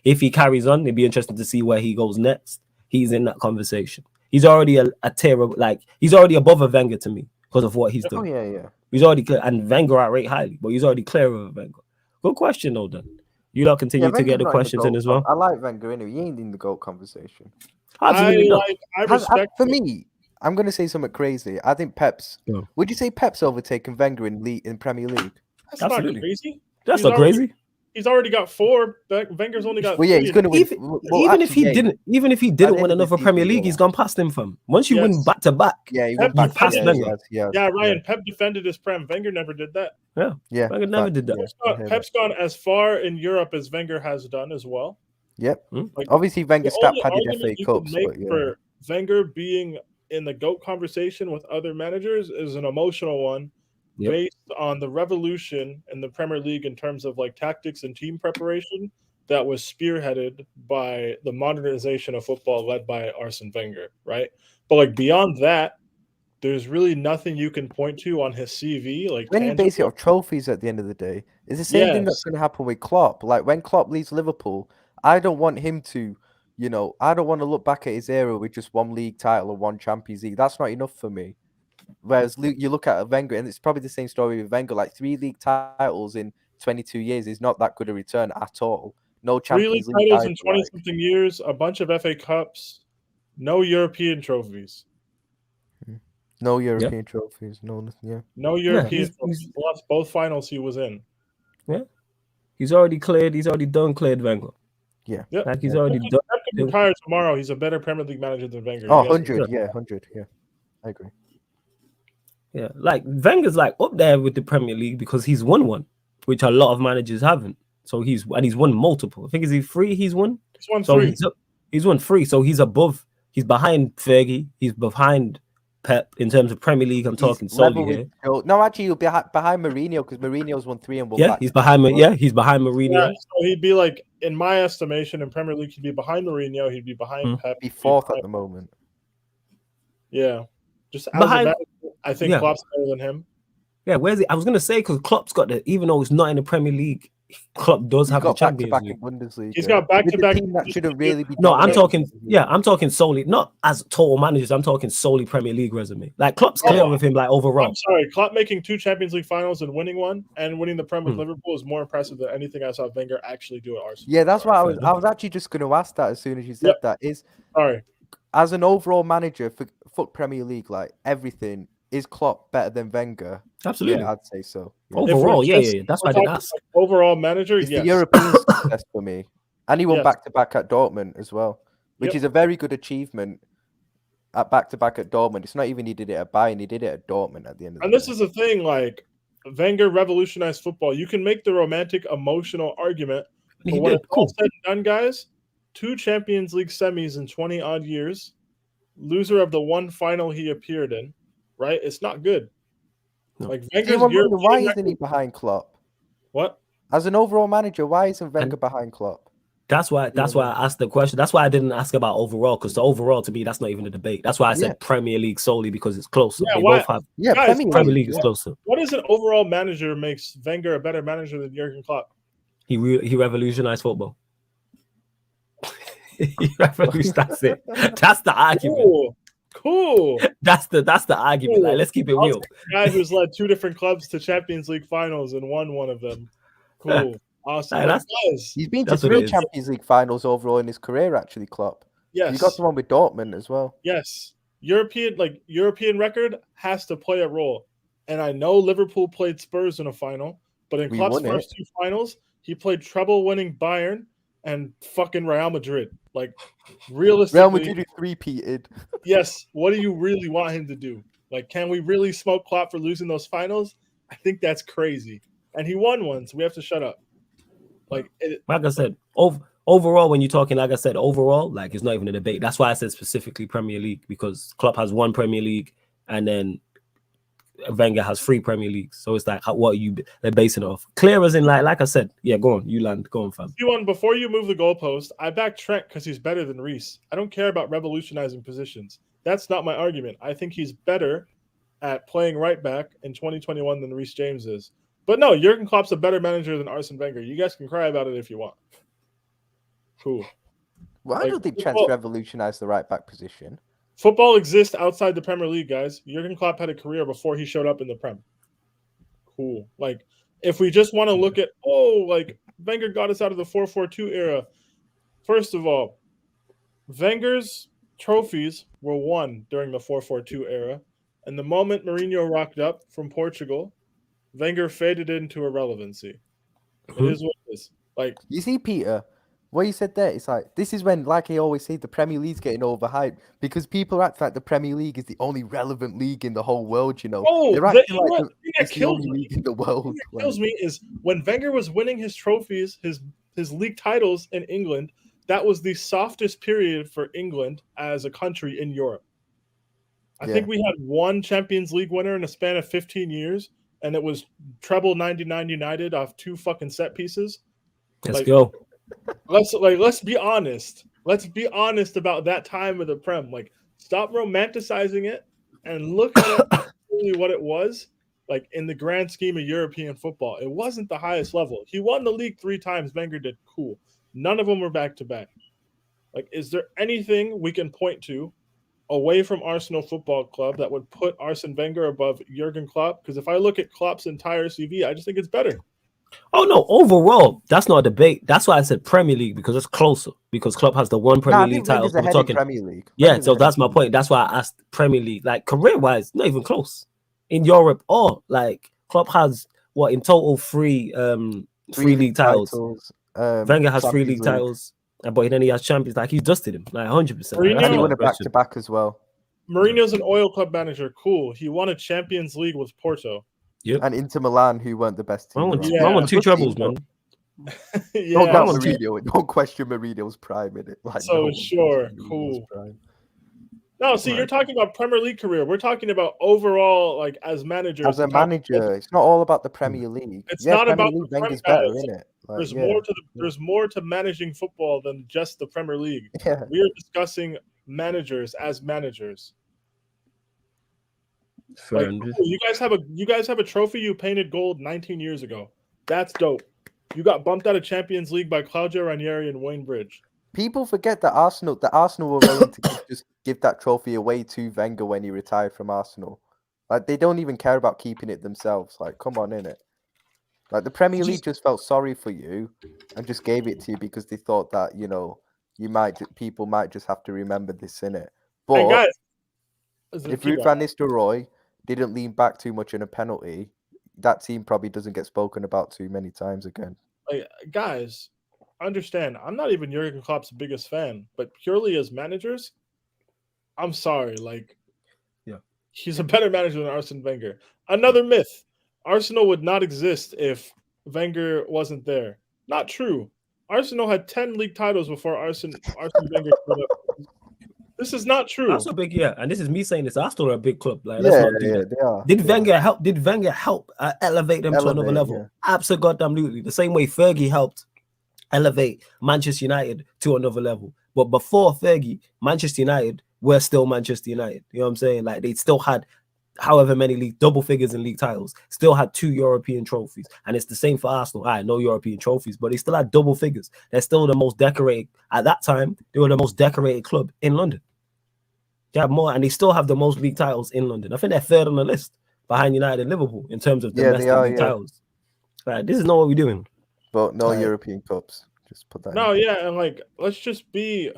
if he carries on, it'd be interesting to see where he goes next. He's in that conversation. He's already a tier of, like he's already above a Wenger to me because of what he's Oh done. yeah. He's already clear, and Wenger I rate highly, but he's already clear of Wenger. Good question, though. Then you lot continue to get the Wenger's not in questions in GOAT as well. I like Wenger anyway. He ain't in the GOAT conversation. Absolutely not. I respect For me, I'm gonna say something crazy. I think Pep's. Go. Would you say Pep's overtaken Wenger in Premier League? That's Absolutely. not crazy. That's He's not already- crazy. He's already got 4. Wenger's only got Well, yeah, 3. he's gonna win. Even if he didn't the win end of another the Premier season, League, yeah. he's gone past him, fam. Once you win Yes. back to back, Yeah, he Pep went back. passed Yeah, Wenger. yeah, Yeah, Ryan. Pep defended his prem. Wenger never did that. yeah. Wenger never fact, did that. yeah. Pep's gone as far in Europe as Wenger has done as well. Yep. Like, Obviously, Wenger the stat only padded argument FA you could Cups, make but yeah. for Wenger being in the GOAT conversation with other managers is an emotional one. Yep. Based on the revolution in the Premier League in terms of like tactics and team preparation that was spearheaded by the modernization of football led by Arsene Wenger, right? But like beyond that, there's really nothing you can point to on his CV. Like When you base it tangible. off trophies at the end of the day, it's the same thing that's Yes. going to happen with Klopp. Like when Klopp leaves Liverpool, I don't want him to, I don't want to look back at his era with just one league title or one Champions League. That's not enough for me. Whereas you look at Wenger, and it's probably the same story with Wenger. Like 3 league titles in 22 years is not that good a return at all. No 3 league Champions League titles in either, 20 like. something years, a bunch of FA Cups, no European trophies. No European trophies. No, yeah. No European he's- trophies. Plus both finals he was in. He's already cleared. He's already done cleared Wenger. Yeah. Yep. Like he's already done. Pep can retire tomorrow. He's a better Premier League manager than Wenger. Oh, You guys- 100. Yeah, 100. Yeah. I agree. Yeah, like Wenger's like up there with the Premier League because he's won one, which a lot of managers haven't. So he's won multiple. I think is he 3? He's won. He's won So 3. he's won 3. So he's behind Fergie. He's behind Pep in terms of Premier League. I'm talking solely here. No, actually, you'll be behind Mourinho because Mourinho's won 3 and won. Yeah, he's behind me. Yeah, he's behind Mourinho. Yeah, so he'd be like, in my estimation, in Premier League, he'd be behind Mourinho. He'd be behind Pep. Be 4th at the moment. Yeah, just as Behind, a manager, I think Klopp's better than him. Yeah, where's he? I was gonna say because Klopp's got even though it's not in the Premier League, Klopp does have the Champions League. Bundesliga. He's got back-to-back. That shouldn't really be. No, I'm talking solely, not as total managers. I'm talking solely Premier League resume. Like Klopp's clear with him, like overall. I'm sorry, Klopp making 2 Champions League finals and winning one, and winning the Prem with Liverpool is more impressive than anything I saw Wenger actually do at Arsenal. Yeah, that's why I was actually just going to ask that as soon as you said that. Sorry, as an overall manager for Premier League, like everything, is Klopp better than Wenger? Absolutely, yeah, I'd say so. Yeah. Overall, yeah. That's why I didn't ask. Overall manager, it's the European success for me, and he won back-to-back at Dortmund as well, which is a very good achievement. At back-to-back at Dortmund, it's not even he did it at Bayern; he did it at Dortmund at the end of the day. And this is the thing, like Wenger revolutionized football. You can make the romantic, emotional argument, but when it's all said and done, guys, 2 Champions League semis in 20 odd years, loser of the one final he appeared in. Right, it's not good. No. Like Wenger's why isn't he behind Klopp? What? As an overall manager, why isn't Wenger behind Klopp? That's why I asked the question. That's why I didn't ask about overall, because the overall to me that's not even a debate. That's why I said Premier League solely because it's closer. Yeah, they both have. Yeah, guys, Premier League is closer. What is an overall manager makes Wenger a better manager than Jurgen Klopp? He revolutionized football. He revolutionized. That's it. That's the argument. Cool. That's the argument. Cool. Like, let's keep it real. Guy who's led 2 different clubs to Champions League finals and won one of them. Cool. Awesome. He's been to 3 Champions League finals overall in his career, actually, Klopp. Yes. He got the one with Dortmund as well. Yes. European record has to play a role. And I know Liverpool played Spurs in a final, but in Klopp's first 2 finals, he played treble-winning Bayern and fucking Real Madrid. Like, realistically, Real Madrid 3-peated. Yes. What do you really want him to do? Like, can we really smoke Klopp for losing those finals? I think that's crazy. And he won one, so we have to shut up. Like I said, overall, when you're talking, like I said, overall, like it's not even a debate. That's why I said specifically Premier League, because Klopp has 1 Premier League and then Wenger has 3 Premier Leagues. So it's like, what are you they're basing it off? Clear as in, like I said, yeah, go on, you land, go on, fam. Before you move the goalpost, I back Trent because he's better than Reece. I don't care about revolutionizing positions. That's not my argument. I think he's better at playing right back in 2021 than Reece James is. But no, Jurgen Klopp's a better manager than Arsene Wenger. You guys can cry about it if you want. Cool. Well, I don't think Trent's revolutionized the right back position. Football exists outside the Premier League, guys. Jurgen Klopp had a career before he showed up in the Prem. Cool. Like, if we just want to look at, Wenger got us out of the 4-4-2 era. First of all, Wenger's trophies were won during the 4-4-2 era. And the moment Mourinho rocked up from Portugal, Wenger faded into irrelevancy. It is what it is. Like, you see, Peter, what you said there, it's like, this is when, like I always say, the Premier League's getting overhyped because people act like the Premier League is the only relevant league in the whole world, you know. They're acting like it's the only league in the world. What kills me is when Wenger was winning his trophies, his league titles in England, that was the softest period for England as a country in Europe. I think we had 1 Champions League winner in a span of 15 years, and it was treble 99 United off 2 fucking set pieces. Let's go. Let's be honest. Let's be honest about that time of the Prem. Like, stop romanticizing it and look at really what it was. Like, in the grand scheme of European football, it wasn't the highest level. He won the league 3 times. Wenger did. Cool. None of them were back to back. Like, is there anything we can point to away from Arsenal Football Club that would put Arsene Wenger above Jurgen Klopp? Because if I look at Klopp's entire CV, I just think it's better. Oh no! Overall, that's not a debate. That's why I said Premier League, because it's closer. Because Klopp has the 1 Premier League title. We're talking Premier League. Yeah, so that's my point. That's why I asked Premier League. Like, career-wise, not even close in Europe. Or like Klopp has what in total 3 league titles. Wenger has 3 league titles, but then he has champions. Like, he's dusted him like 100%. And he won a back-to-back as well. Mourinho's an oil club manager. Cool. He won a Champions League with Porto. Yep. And Inter Milan, who weren't the best team. I won 2 trebles, man. Don't Yeah. doubt on, Mourinho. Don't question Mourinho's prime in it. Like, So no, sure, Mourinho's cool. prime. No, see, you're Right. talking about Premier League career. We're talking about overall, like as managers. As a manager, it's not all about the Premier League. It's Yeah, not Premier about League the Prem Wenger's better, guys. isn't it? Like, There's yeah, more to there's more to managing football than just the Premier League. yeah. We are discussing managers as managers. Fair Like enough. cool, you guys have a trophy you painted gold 19 years ago. That's dope. You got bumped out of Champions League by Claudio Ranieri and Wayne Bridge. People forget that Arsenal were willing to just give that trophy away to Wenger when he retired from Arsenal. Like, they don't even care about keeping it themselves. Like, come on, innit? Like, the Premier League just felt sorry for you and just gave it to you because they thought that, you know, people might just have to remember this, innit? And But guys, if Ruud van Nistelrooy didn't lean back too much in a penalty, that team probably doesn't get spoken about too many times again. like, guys, understand, I'm not even Jurgen Klopp's biggest fan, but purely as managers, I'm sorry, like, yeah, he's a better manager than Arsene Wenger. Another myth: Arsenal would not exist if Wenger wasn't there. Not true. Arsenal had 10 league titles before Arsene Wenger showed up. This is not true. Arsenal big, yeah, and this is me saying this. Arsenal are a big club. Like, Yeah, let's not do yeah, that. they are. Did they Wenger are. help? Did Wenger help elevate them to another level? Yeah. Absolutely. The same way Fergie helped elevate Manchester United to another level. But before Fergie, Manchester United were still Manchester United. You know what I'm saying? Like, they still had however many double figures in league titles, still had 2 European trophies. And it's the same for Arsenal. No European trophies, but they still had double figures. They're still the most decorated. At that time, they were the most decorated club in London. They have more, and they still have the most league titles in London. I think they're third on the list behind United and Liverpool in terms of domestic league titles. Like, this is not what we're doing. But no European Cups. Just put that No, yeah, and like, let's be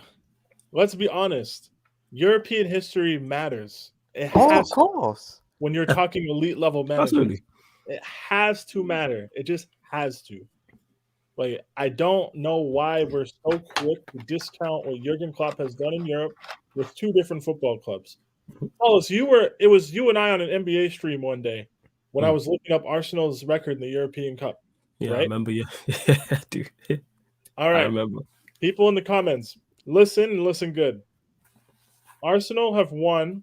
honest. European history matters. It has of course. When you're talking elite level managers. Absolutely. It has to matter. It just has to. Like, I don't know why we're so quick to discount what Jurgen Klopp has done in Europe with 2 different football clubs. Paulus, it was you and I on an NBA stream one day when I was looking up Arsenal's record in the European Cup. Yeah, right? I remember. Yeah, dude. All right. I remember. People in the comments, listen and listen good. Arsenal have won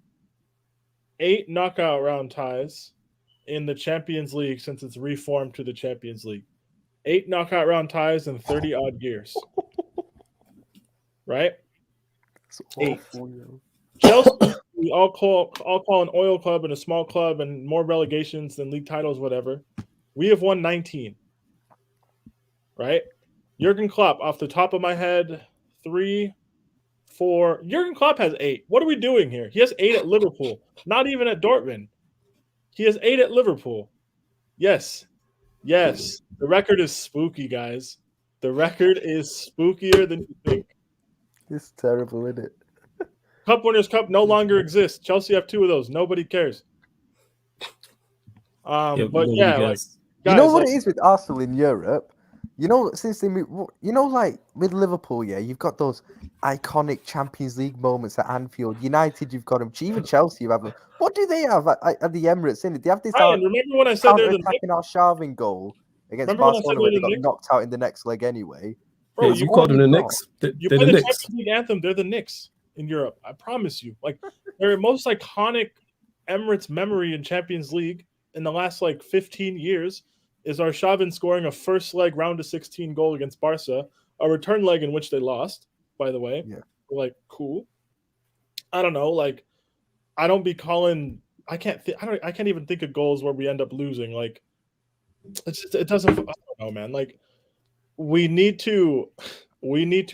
8 knockout round ties in the Champions League since it's reformed to the Champions League. 8 knockout round ties in 30 odd years. Right? 8. Chelsea, we all call an oil club and a small club and more relegations than league titles, whatever. We have won 19. Right? Jurgen Klopp, off the top of my head, 3, 4. Jurgen Klopp has 8. What are we doing here? He has 8 at Liverpool. Not even at Dortmund. He has 8 at Liverpool. Yes. Yes. The record is spooky, guys. The record is spookier than you think. It's terrible, isn't it? Cup Winners' Cup no longer exists. Chelsea have 2 of those. Nobody cares. But yeah, like, guys, you know what it is with Arsenal in Europe? You know, since they moved, you know, like with Liverpool, yeah, you've got those iconic Champions League moments at Anfield. United, you've got them. Even Chelsea, you have them. What do they have at the Emirates? In it, they have this. Ryan, remember when I said they're the Knicks? Arshavin goal against Remember Barcelona when they got knocked out in the next leg anyway. Bro, you called them the Knicks. You play the Champions League anthem. They're the Knicks in Europe. I promise you. Like, their most iconic Emirates memory in Champions League in the last 15 years is Arshavin scoring a first leg round of 16 goal against Barca, a return leg in which they lost, by the way. Yeah. Like, cool. I don't know. Like, I don't be calling. I can't even think of goals where we end up losing. Like, it doesn't. I don't know, man. Like, we need to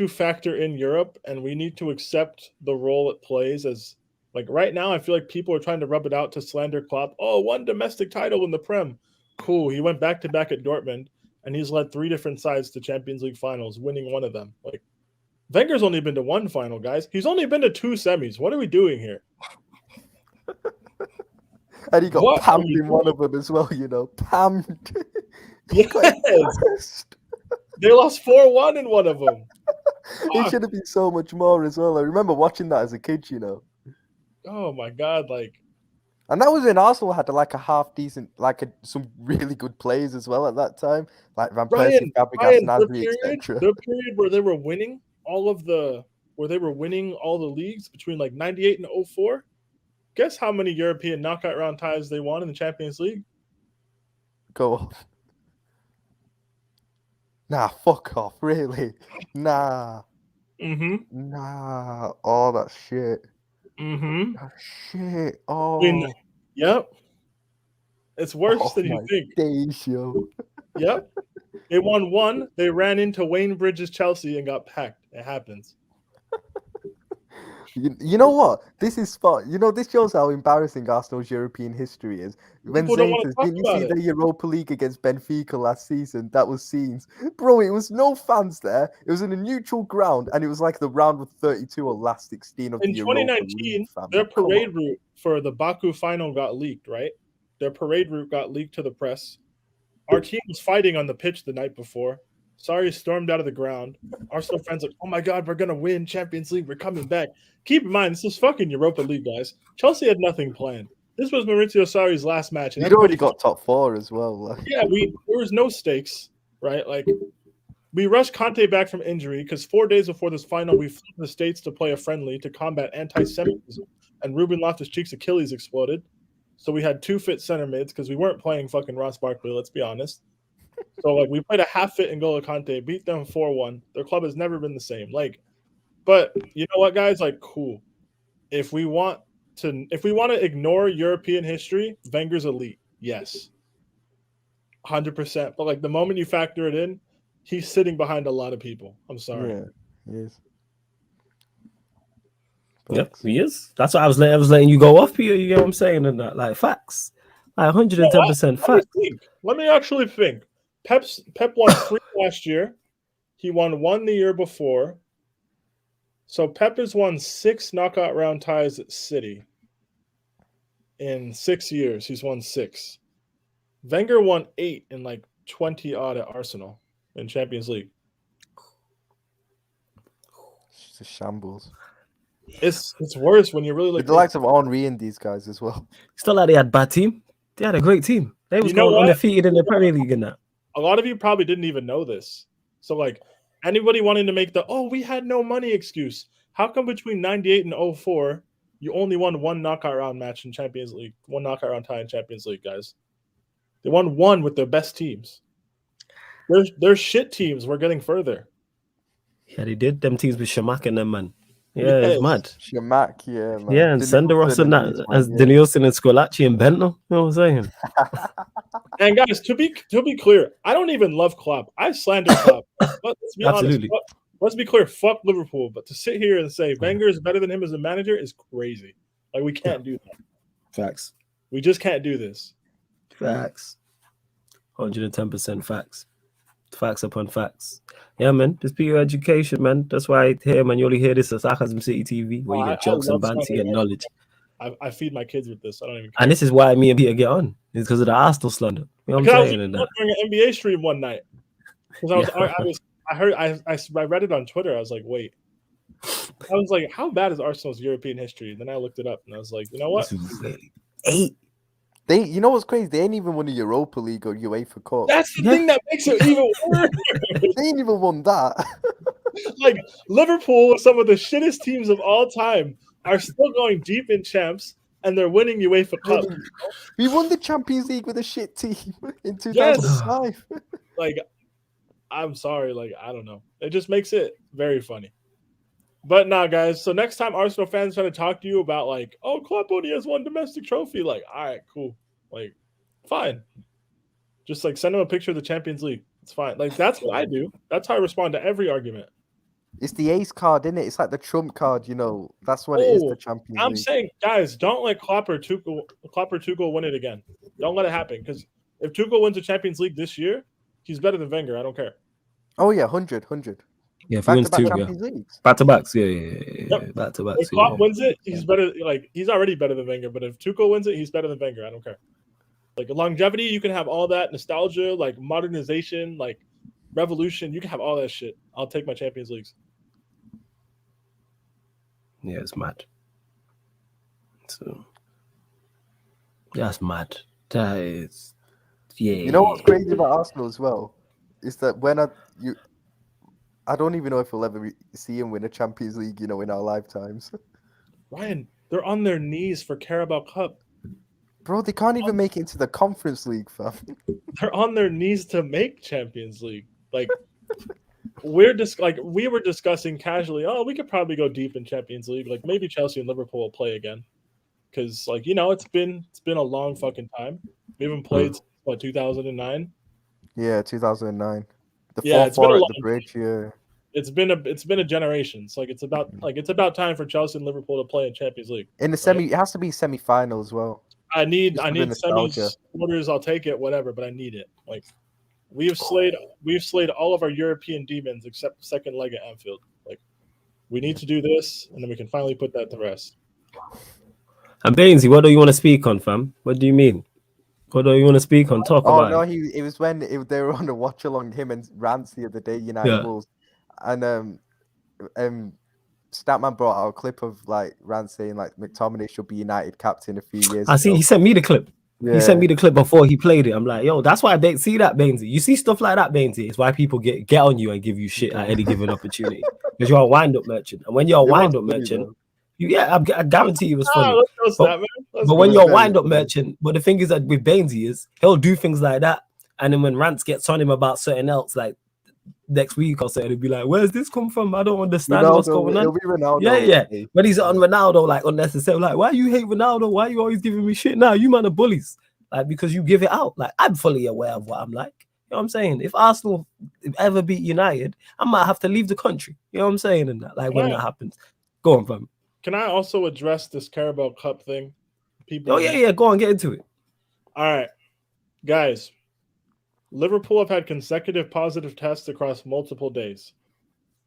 factor in Europe, and we need to accept the role it plays as. Like, right now, I feel like people are trying to rub it out to slander Klopp. Oh, 1 domestic title in the Prem. Cool. He went back-to-back at Dortmund, and he's led 3 different sides to Champions League finals, winning 1 of them. Like, Wenger's only been to 1 final, guys. He's only been to 2 semis. What are we doing here? And he got pammed in one of them as well, you know. Pammed. Yes. They lost 4-1 in one of them. It should have been so much more as well. I remember watching that as a kid, you know. Oh, my God. Like, And that was when Arsenal had like a half decent, some really good players as well at that time, like Van Persie, Fabregas, Ryan, Nasri, etc. the period where they were winning all the leagues between like 98 and 04. Guess how many European knockout round ties they won in the Champions League? Go on. Nah, fuck off, really? Nah. Nah. Oh, that shit. That shit. Oh. Yep. It's worse than you think. Days, yo. Yep. They won one. They ran into Wayne Bridges Chelsea and got packed. It happens. You know what? This is spot. You know, this shows how embarrassing Arsenal's European history is. When Zayn says, didn't you see the Europa League against Benfica last season? That was scenes. Bro, it was no fans there. It was in a neutral ground, and it was like the round with 32 or last 16 of the Europa League. In 2019, their parade route for the Baku final got leaked, right? Their parade route got leaked to the press. Our team was fighting on the pitch the night before. Sarri stormed out of the ground. Arsenal fans like, oh my God, we're going to win Champions League. We're coming back. Keep in mind, this is fucking Europa League, guys. Chelsea had nothing planned. This was Maurizio Sarri's last match. He'd already got top 4 as well. Like. Yeah, there was no stakes, right? Like, we rushed Conte back from injury because 4 days before this final, we flew to the States to play a friendly to combat anti-Semitism. And Ruben Loftus-Cheek's Achilles exploded. So we had 2 fit center mids because we weren't playing fucking Ross Barkley, let's be honest. So, like, we played a half-fit N'Golo Kante, beat them 4-1. Their club has never been the same. Like, but you know what, guys? Like, cool. If we want to ignore European history, Wenger's elite. Yes. 100%. But, like, the moment you factor it in, he's sitting behind a lot of people. I'm sorry. Yeah, he is. Yep, he is. That's what I was letting you go off, Peter. You get what I'm saying? And that, like, facts. Like, 110% facts. Let me actually think. Pep won 3 last year. He won 1 the year before. So Pep has won 6 knockout round ties at City. In 6 years, he's won 6. Wenger won 8 in like 20 odd at Arsenal in Champions League. It's just a shambles. It's worse when you really look. The likes of Henry and these guys as well. It's not like they had a bad team. They had a great team. They was going undefeated in the Premier League and that. A lot of you probably didn't even know this. So, like, anybody wanting to make we had no money excuse. How come between 98 and 04, you only won 1 knockout round match in Champions League, 1 knockout round tie in Champions League, guys? They won 1 with their best teams. Their shit teams were getting further. Yeah, they did. Them teams with Shamak and them, man. Yeah, it's mad. Shamak, yeah, man. Yeah, and Senderos and that, as Danielson and Scolacci and Bentner. You know what I'm saying? And guys, to be clear, I don't even love Klopp. I slander Klopp. Let's be honest. Let's be clear. Fuck Liverpool. But to sit here and say Wenger is better than him as a manager is crazy. Like, we can't do that. Facts. We just can't do this. Facts. 110% facts. Facts upon facts. Yeah, man. Just be your education, man. That's why here, man, you only hear this at Sarcasm City TV, where you get jokes and banter, you get knowledge. I feed my kids with this. I don't even care. And this is why me and Peter get on. It's because of the Arsenal slander. You know what I'm saying? I was during an NBA stream one night. Because I read it on Twitter. I was like, wait. I was like, how bad is Arsenal's European history? And then I looked it up and I was like, you know what? 8. You know what's crazy? They ain't even won a Europa League or UEFA Cup. That's the thing that makes it even worse. They ain't even won that. Like, Liverpool, some of the shittest teams of all time, are still going deep in champs, and they're winning UEFA Cup. We won the Champions League with a shit team in 2005. Yes. Like, I'm sorry. Like, I don't know. It just makes it very funny. But nah, guys. So next time Arsenal fans try to talk to you about, like, oh, Klopp only has 1 domestic trophy, like, all right, cool. Like, fine. Just, like, send them a picture of the Champions League. It's fine. Like, that's what I do. That's how I respond to every argument. It's the ace card, isn't it? It's like the trump card, you know. That's what it is, the Champions League. I'm saying, guys, don't let Klopp or Tuchel win it again. Don't let it happen. Because if Tuchel wins the Champions League this year, he's better than Wenger. I don't care. Oh, yeah, 100. Yeah, if he wins 2, yeah. Back-to-backs, yeah. Yep. Back-to-backs. If Klopp wins it, he's better. Like, he's already better than Wenger. But if Tuchel wins it, he's better than Wenger. I don't care. Like, longevity, you can have all that. Nostalgia, like, modernization, like, revolution. You can have all that shit. I'll take my Champions Leagues. Yeah, it's mad. So, That's mad. That is, yeah. You know what's crazy about Arsenal as well is that I don't even know if we'll ever see him win a Champions League, in our lifetimes. Ryan, they're on their knees for Carabao Cup. Bro, they can't even make it into the Conference League, fam. They're on their knees to make Champions League. Like we were discussing casually. Oh, we could probably go deep in Champions League. Like maybe Chelsea and Liverpool will play again, because it's been a long fucking time. We haven't played since, 2009. Yeah, 2009. The Yeah, 4-4 at the bridge. Yeah. It's been a generation. It's it's about time for Chelsea and Liverpool to play in Champions League. In the semi, it has to be semi-final as well. I need Just for the nostalgia. semis, quarters. I'll take it, whatever. But I need it. Like we've slayed all of our European demons except the second leg at Anfield. Like we need to do this, and then we can finally put that to rest. And Bainesy, what do you want to speak on, fam? What do you mean? What do you want to speak on? Talk about no, it. it was when they were on a watch along, him and Rance the other day, United Wolves, and Statman brought out a clip of like Rance saying like McTominay should be United captain a few years I see. ago. He sent me the clip. Yeah. He sent me the clip before he played it. I'm like, yo, that's why they see that, Bainesy. You see stuff like that, Bainesy. It's why people get on you and give you shit at any given opportunity, because you're a wind-up merchant. And when you're a wind-up merchant, I guarantee you it was funny. But when you're a wind-up merchant, but the thing is that with Bainesy is he'll do things like that, and then when Rance gets on him about something else, like next week or something, he'll be like, "Where's this come from? I don't understand what's going on." It'll be Ronaldo. Yeah. But he's on Ronaldo, like unnecessary. Like, why you hate Ronaldo? Why you always giving me shit now? You man are bullies. Like, because you give it out. Like, I'm fully aware of what I'm like. You know what I'm saying? If Arsenal ever beat United, I might have to leave the country. You know what I'm saying? And that, like, when that happens, go on, fam. Can I also address this Carabao Cup thing? People. Go on, get into it. All right, guys. Liverpool have had consecutive positive tests across multiple days.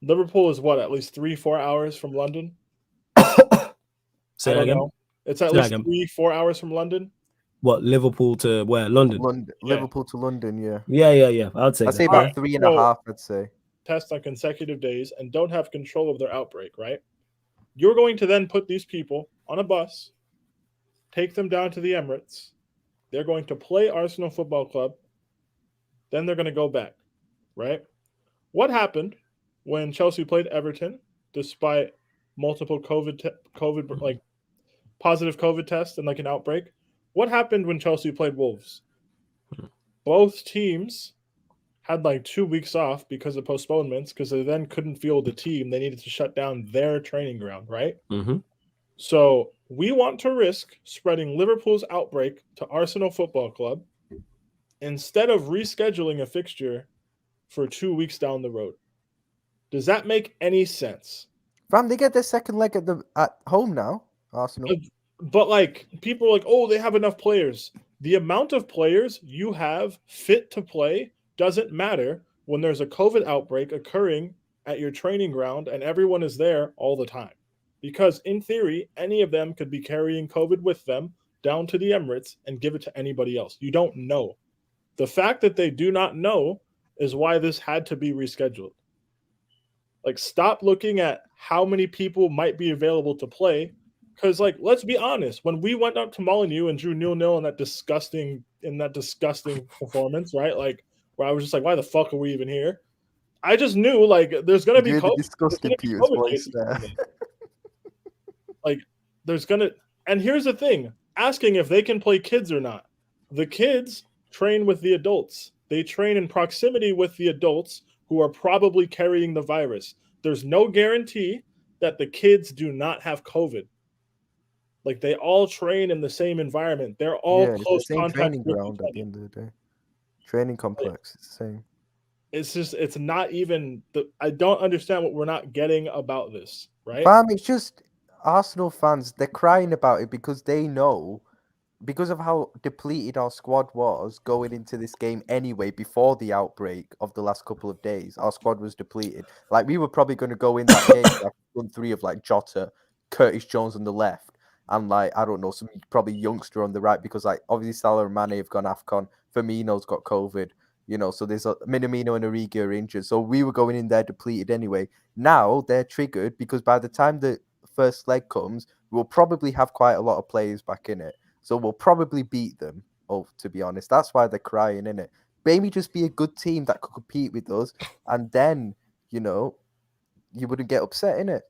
Liverpool is at least 3-4 hours from London? Say that again. It's at least 3-4 hours from London. What, Liverpool to where? London? Liverpool to London, yeah. Yeah. I'd say about 3.5, I'd say. Test on consecutive days and don't have control of their outbreak, right? You're going to then put these people on a bus, take them down to the Emirates. They're going to play Arsenal Football Club. Then they're going to go back, right? What happened when Chelsea played Everton, despite multiple COVID positive COVID tests and like an outbreak? What happened when Chelsea played Wolves? Both teams had like 2 weeks off because of postponements, because they then couldn't field the team. They needed to shut down their training ground, right? Mm-hmm. So we want to risk spreading Liverpool's outbreak to Arsenal Football Club instead of rescheduling a fixture for 2 weeks down the road. Does that make any sense? Fam, they get their second leg at home now, Arsenal. But like people are like, oh, they have enough players. The amount of players you have fit to play doesn't matter when there's a COVID outbreak occurring at your training ground and everyone is there all the time. Because in theory, any of them could be carrying COVID with them down to the Emirates and give it to anybody else. You don't know. The fact that they do not know is why this had to be rescheduled. Like, stop looking at how many people might be available to play. Because, like, let's be honest. When we went up to Molineux and drew 0-0 in that disgusting performance, right? Like, where I was just like, why the fuck are we even here? I just knew, like, there's going to be COVID. Disgusting Peter's voice there. Like, there's going to... And here's the thing. Asking if they can play kids or not. The kids train with the adults. They train in proximity with the adults who are probably carrying the virus. There's no guarantee that the kids do not have COVID. Like, they all train in the same environment. They're all close the same contact training ground at the end of the day. Training complex, it's the same. It's just, it's not even I don't understand what we're not getting about this, right? Fam, it's just Arsenal fans, they're crying about it because they know, because of how depleted our squad was going into this game anyway, before the outbreak of the last couple of days, our squad was depleted. Like, we were probably going to go in that game like front three of like Jota, Curtis Jones on the left, and like, I don't know, some probably youngster on the right, because like obviously Salah and Mane have gone AFCON, Firmino's got COVID, you know, so there's Minamino and Origi are injured. So we were going in there depleted anyway. Now they're triggered because by the time the first leg comes, we'll probably have quite a lot of players back in it. so we'll probably beat them. Oh, to be honest, that's why they're crying, innit? Maybe just be a good team that could compete with us, and then you wouldn't get upset, innit?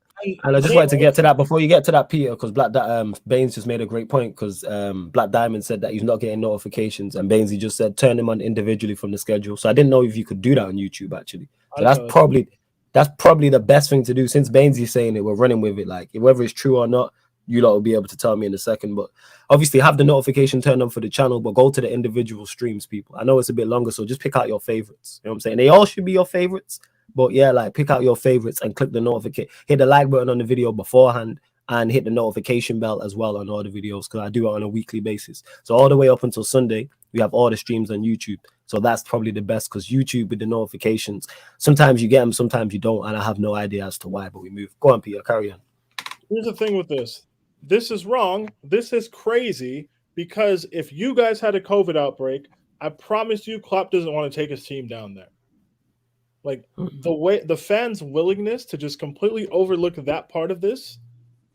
And I just wanted to get to that before you get to that, Peter, because Baines just made a great point, because Black Diamond said that he's not getting notifications, and Baines just said turn them on individually from the schedule. So I didn't know if you could do that on YouTube actually. So that's probably the best thing to do. Since Baines is saying it, we're running with it. Like whether it's true or not, you lot will be able to tell me in a second. But obviously have the notification turned on for the channel, but go to the individual streams, people. I know it's a bit longer, so just pick out your favorites. You know what I'm saying? They all should be your favorites. But yeah, like pick out your favorites and click the notification, hit the like button on the video beforehand, and hit the notification bell as well on all the videos, because I do it on a weekly basis. So all the way up until Sunday, we have all the streams on YouTube. So that's probably the best, because YouTube with the notifications, sometimes you get them, sometimes you don't, and I have no idea as to why, but we move. Go on, Peter, carry on. Here's the thing with this. This is wrong. This is crazy, because if you guys had a COVID outbreak, I promise you Klopp doesn't want to take his team down there. Like the way the fans' willingness to just completely overlook that part of this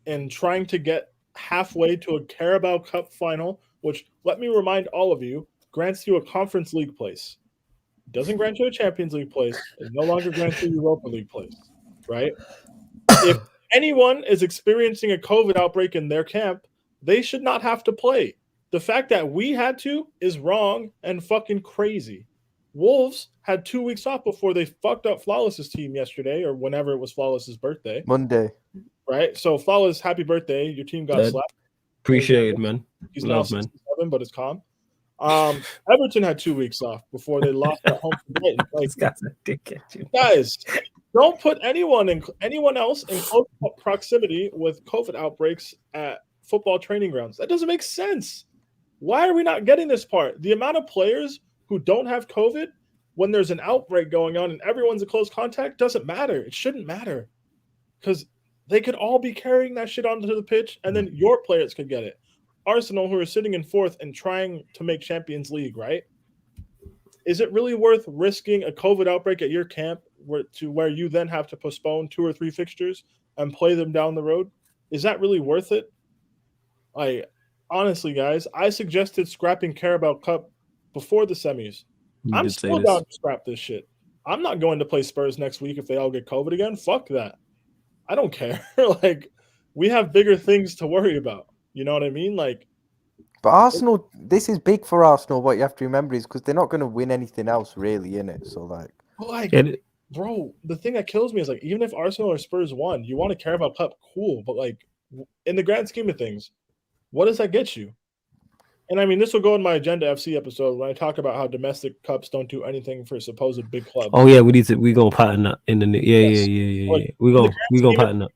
and trying to get halfway to a Carabao Cup final, which, let me remind all of you, grants you a Conference League place. Doesn't grant you a Champions League place. It no longer grants you a Europa League place, right? If anyone is experiencing a COVID outbreak in their camp, they should not have to play. The fact that we had to is wrong and fucking crazy. Wolves had 2 weeks off before they fucked up Flawless's team yesterday, or whenever it was Flawless's birthday. Monday. Right? So Flawless, happy birthday. Your team got slapped. Appreciate it, man. He's now 67, but it's calm. Everton had 2 weeks off before they lost at home to Brighton. Like, guys, don't put anyone else in close proximity with COVID outbreaks at football training grounds. That doesn't make sense. Why are we not getting this part? The amount of players who don't have COVID when there's an outbreak going on and everyone's in close contact doesn't matter. It shouldn't matter, because they could all be carrying that shit onto the pitch, and then your players could get it. Arsenal, who are sitting in fourth and trying to make Champions League, right? Is it really worth risking a COVID outbreak at your camp where you then have to postpone 2 or 3 fixtures and play them down the road? Is that really worth it? Honestly, guys, I suggested scrapping Carabao Cup before the semis. I'm still down to scrap this shit. I'm not going to play Spurs next week if they all get COVID again. Fuck that. I don't care. Like, we have bigger things to worry about. You know what I mean? Like, but Arsenal, this is big for Arsenal. What you have to remember is because they're not going to win anything else, really, in it. So, like, bro, the thing that kills me is, like, even if Arsenal or Spurs won, you want to care about Cup, cool. But, like, in the grand scheme of things, what does that get you? And I mean, this will go in my Agenda FC episode when I talk about how domestic cups don't do anything for supposed big clubs. Oh yeah, we gonna pattern that in the yeah. Like, we gonna pattern that.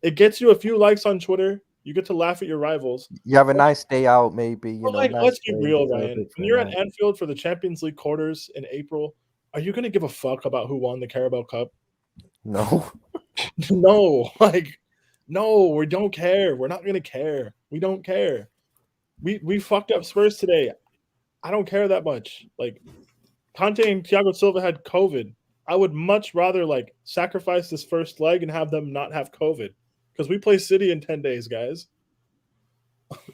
It gets you a few likes on Twitter. You get to laugh at your rivals. You have a nice day out, maybe. You know, like, nice let's be real, Ryan. When you're at Anfield for the Champions League quarters in April, are you gonna give a fuck about who won the Carabao Cup? No. No, like, no, we don't care. We're not gonna care. We don't care. We fucked up Spurs today. I don't care that much. Like, Conte and Thiago Silva had COVID. I would much rather, like, sacrifice this first leg and have them not have COVID, because we play City in 10 days, guys.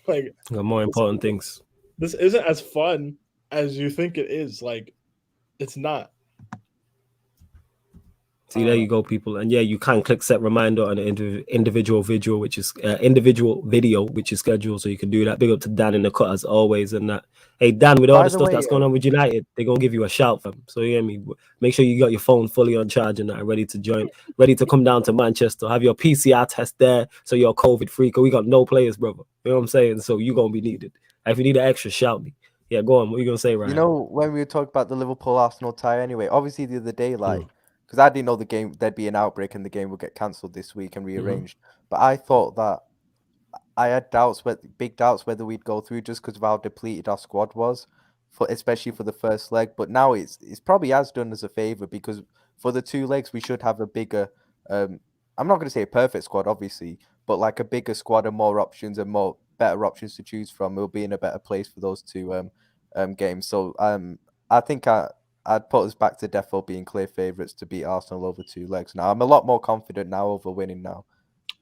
Like, got more important things. This isn't as fun as you think it is. Like, it's not. See, there you go, people. And yeah, you can click set reminder on an individual video, which is scheduled, so you can do that. Big up to Dan in the cut as always. And that, hey Dan, with all the stuff that's going on with United, they're gonna give you a shout, fam. So you hear me? Make sure you got your phone fully on charge and that, ready to join, ready to come down to Manchester. Have your PCR test there, so you're COVID free. Cause we got no players, brother. You know what I'm saying? So you gonna be needed. If you need an extra, shout me. Yeah, go on. What are you gonna say, Ryan? You know, when we were talking about the Liverpool Arsenal tie, anyway, obviously the other day, like. Because I didn't know the game, there'd be an outbreak and the game would get cancelled this week and rearranged. But I thought that I had big doubts whether we'd go through just because of how depleted our squad was, especially for the first leg. But now it's probably has done us a favour, because for the 2 legs we should have a bigger, I'm not going to say a perfect squad, obviously, but like a bigger squad and more options and better options to choose from. We'll be in a better place for those 2 games. So I think I'd put us back to defo being clear favourites to beat Arsenal over 2 legs. Now I'm a lot more confident now over winning now.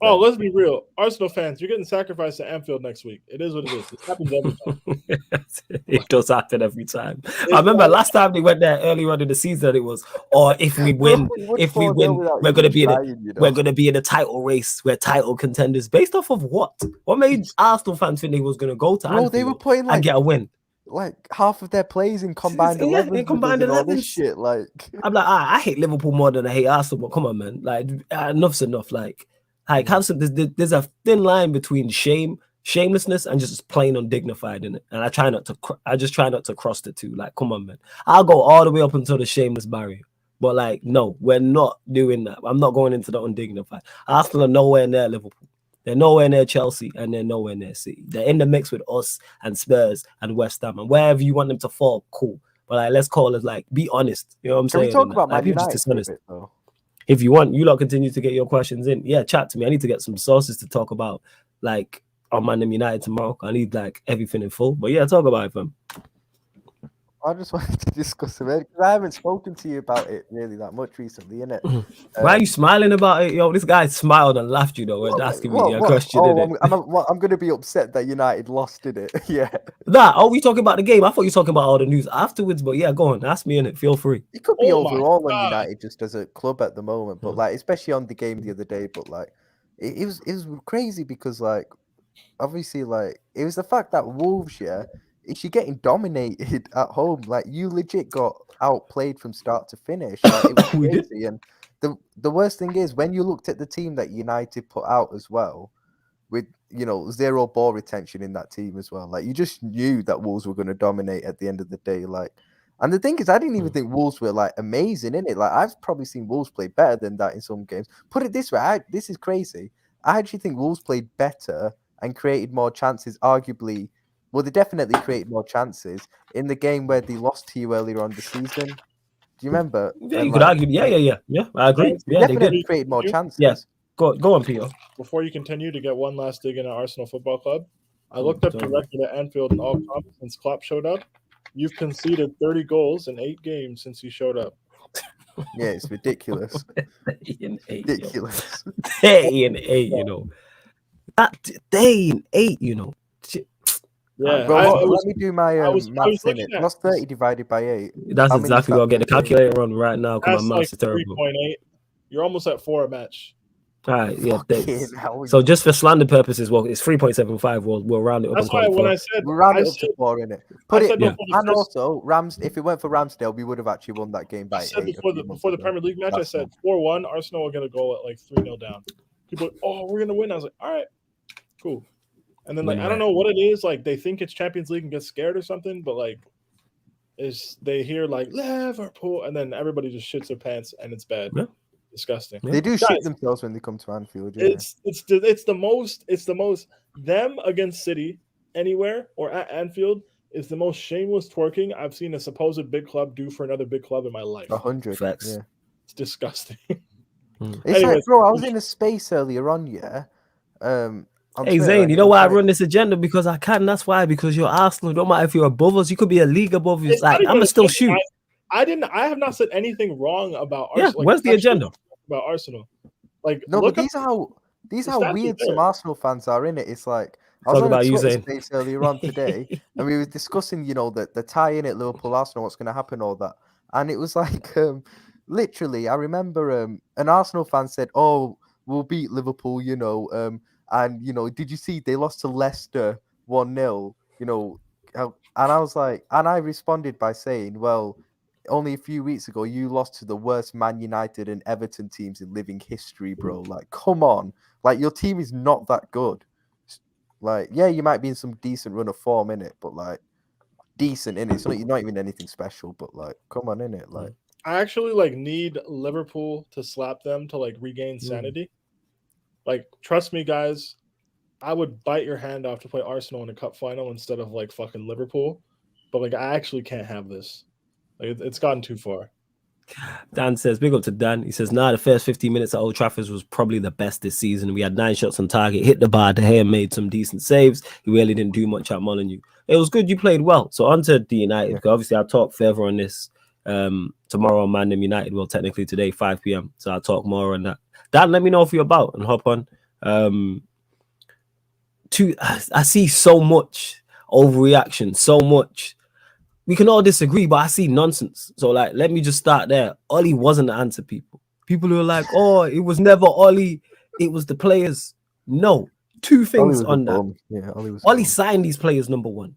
Oh, let's be real. Arsenal fans, you're getting sacrificed at Anfield next week. It is what it is. It happens every time. It does happen every time. I remember last time they went there early on in the season, it was, or if we win, we're gonna be we're gonna be in a title race. We're title contenders. Based off of what? What made Arsenal fans think they was gonna go to Anfield they were playing and get a win? Like half of their plays in combined 11s, combined and all this 11s. shit. Like, I'm like, I hate Liverpool more than I hate Arsenal. But come on, man, like enough's enough. Like have some. There's a thin line between shamelessness, and just plain undignified in it. And I just try not to cross the two. Like, come on, man, I'll go all the way up until the shameless barrier. But like, no, we're not doing that. I'm not going into the undignified. Arsenal are nowhere near Liverpool. They're nowhere near Chelsea, and they're nowhere near City. They're in the mix with us and Spurs and West Ham, and wherever you want them to fall, cool. But like, let's call it like, be honest. You know what I'm saying? Can we talk about like, Man United? If you want, you lot continue to get your questions in. Yeah, chat to me. I need to get some sources to talk about, like on Man United tomorrow. I need like everything in full. But yeah, talk about it, fam. I just wanted to discuss it because I haven't spoken to you about it really that much recently, innit? Why are you smiling about it? Yo, this guy smiled and laughed, you know, when asking me a question. I'm going to be upset that United lost, it. Yeah. We talking about the game? I thought you were talking about all the news afterwards, but yeah, go on. Ask me in it. Feel free. It could be overall on United just as a club at the moment, but like, especially on the game the other day, but like, it was crazy because like, obviously, like, it was the fact that Wolves, you're getting dominated at home. Like, you legit got outplayed from start to finish. Like, it was crazy. And the worst thing is, when you looked at the team that United put out as well, with, you know, zero ball retention in that team as well, like, you just knew that Wolves were going to dominate at the end of the day. Like, and the thing is, I didn't even think Wolves were like amazing in it. Like, I've probably seen Wolves play better than that in some games. Put it this way, this is crazy. I actually think Wolves played better and created more chances, arguably. Well, they definitely created more chances in the game where they lost to you earlier on the season. Do you remember? Yeah, you could argue. Yeah. I agree. Yeah, they did create more chances. Yeah, go on, Peter. Before you continue, to get one last dig in at Arsenal Football Club, I looked up the record at Anfield in all comps since Klopp showed up. You've conceded 30 goals in 8 games since he showed up. Yeah, it's ridiculous. Ridiculous. Day and 8, you know. That day and 8, you know. Yeah, bro, let me do my maths in it. Plus 30 divided by 8. That's exactly what I'll get the calculator on right now because my maths is terrible. 3.8. You're almost at 4 a match. All right, yeah. So just for slander purposes, well, it's 3.75. We'll round it up. That's why when I said we'll round it up to 4 in it. And also if it weren't for Ramsdale, we would have actually won that game by 8. Before the Premier League match, I said 4-1. Arsenal will get a goal at like 3-0 down. People, we're gonna win. I was like, all right, cool. And then, like, I don't know what it is. Like, they think it's Champions League and get scared or something, but, like, they hear, like, Liverpool, and then everybody just shits their pants, and it's bad. Yeah. Disgusting. They do shit themselves when they come to Anfield. Yeah. It's the most them against City anywhere or at Anfield is the most shameless twerking I've seen a supposed big club do for another big club in my life. 100 facts. Yeah. It's disgusting. It's like, bro, I was in a space earlier on, Hey Zane, you know why I run this agenda? Because I can. That's why. Because you're Arsenal. Don't matter if you're above us. You could be a league above us. Like, I'm gonna still shoot. I have not said anything wrong about Arsenal. Yeah, where's the agenda about Arsenal? Like, no, but these are how weird some Arsenal fans are in it. It's like, I was on a Twitter space earlier on today, and we were discussing, you know, the tie in at Liverpool Arsenal, what's going to happen, all that, and it was like, literally, I remember an Arsenal fan said, "Oh, we'll beat Liverpool," you know, and, you know, did you see they lost to Leicester 1-0? You know, and I was like, and I responded by saying, well, only a few weeks ago, you lost to the worst Man United and Everton teams in living history, bro. Like, come on. Like, your team is not that good. Like, yeah, you might be in some decent run of form in it, but like, decent in it. It's not even anything special, but like, come on in it. Like, I actually like need Liverpool to slap them to like regain sanity. Like, trust me, guys, I would bite your hand off to play Arsenal in a cup final instead of like fucking Liverpool. But like, I actually can't have this. Like, it's gotten too far. Dan says, big up to Dan. He says, the first 15 minutes at Old Trafford was probably the best this season. We had 9 shots on target, hit the bar. De Gea made some decent saves. He really didn't do much at Molineux. It was good. You played well. So on to the United. Because obviously, I'll talk further on this tomorrow on Man United. Well, technically today, 5 p.m. So I'll talk more on that. Dan, let me know if you're about and hop on. I see so much overreaction, so much. We can all disagree, but I see nonsense. So like, let me just start there. Ollie wasn't the answer, people. People who are like, oh, it was never Ollie, it was the players. No, two things on that. Yeah, Ollie signed these players, number one.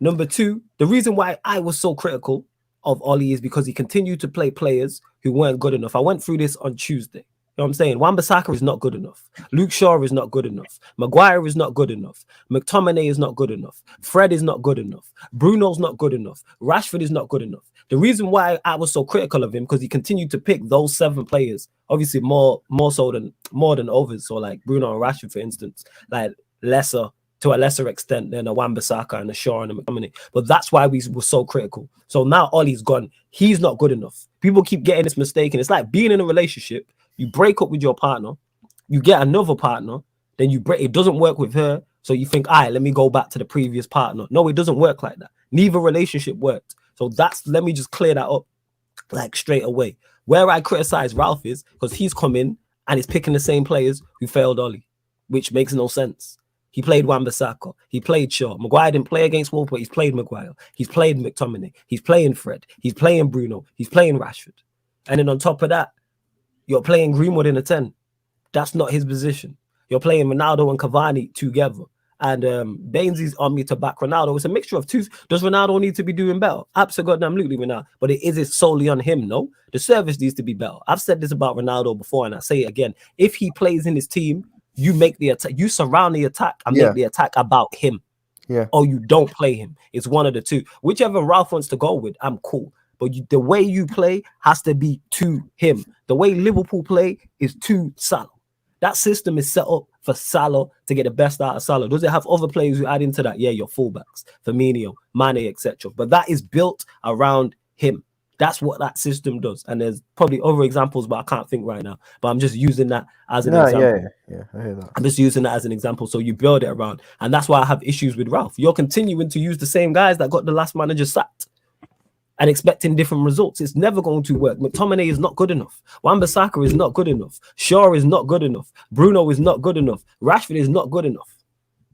Number two, the reason why I was so critical of Ollie is because he continued to play players who weren't good enough. I went through this on Tuesday. You know what I'm saying? Wan-Bissaka is not good enough. Luke Shaw is not good enough. Maguire is not good enough. McTominay is not good enough. Fred is not good enough. Bruno's not good enough. Rashford is not good enough. The reason why I was so critical of him because he continued to pick those 7 players, obviously more than others. So like Bruno and Rashford, for instance, like to a lesser extent than a Wan-Bissaka and a Shaw and a McTominay. But that's why we were so critical. So now Ollie's gone. He's not good enough. People keep getting this mistake, and it's like being in a relationship. You break up with your partner, you get another partner, then it doesn't work with her, so you think, all right, let me go back to the previous partner. No, it doesn't work like that. Neither relationship worked. So let me just clear that up like straight away. Where I criticize Ralph is because he's come in and he's picking the same players who failed Ollie, which makes no sense. He played Wan-Bissaka. He played Shaw. Maguire didn't play against Wolves, but he's played Maguire. He's played McTominay. He's playing Fred. He's playing Bruno. He's playing Rashford. And then on top of that, you're playing Greenwood in a 10. That's not his position. You're playing Ronaldo and Cavani together. And Bainesy's on me to back Ronaldo. It's a mixture of two. Does Ronaldo need to be doing better? Absolutely, Ronaldo. But it is solely on him, no? The service needs to be better. I've said this about Ronaldo before, and I say it again. If he plays in his team, you make the attack. You surround the attack and make the attack about him. Yeah. Or you don't play him. It's one of the two. Whichever Ralph wants to go with, I'm cool. But the way you play has to be to him. The way Liverpool play is to Salah. That system is set up for Salah to get the best out of Salah. Does it have other players who add into that? Yeah, your fullbacks, Firmino, Mane, etc. But that is built around him. That's what that system does. And there's probably other examples, but I can't think right now. But I'm just using that as an example. Yeah, I hear that. I'm just using that as an example. So you build it around. And that's why I have issues with Ralph. You're continuing to use the same guys that got the last manager sacked and expecting different results. It's never going to work. McTominay is not good enough. Wan-Bissaka is not good enough. Shaw is not good enough. Bruno is not good enough. Rashford is not good enough.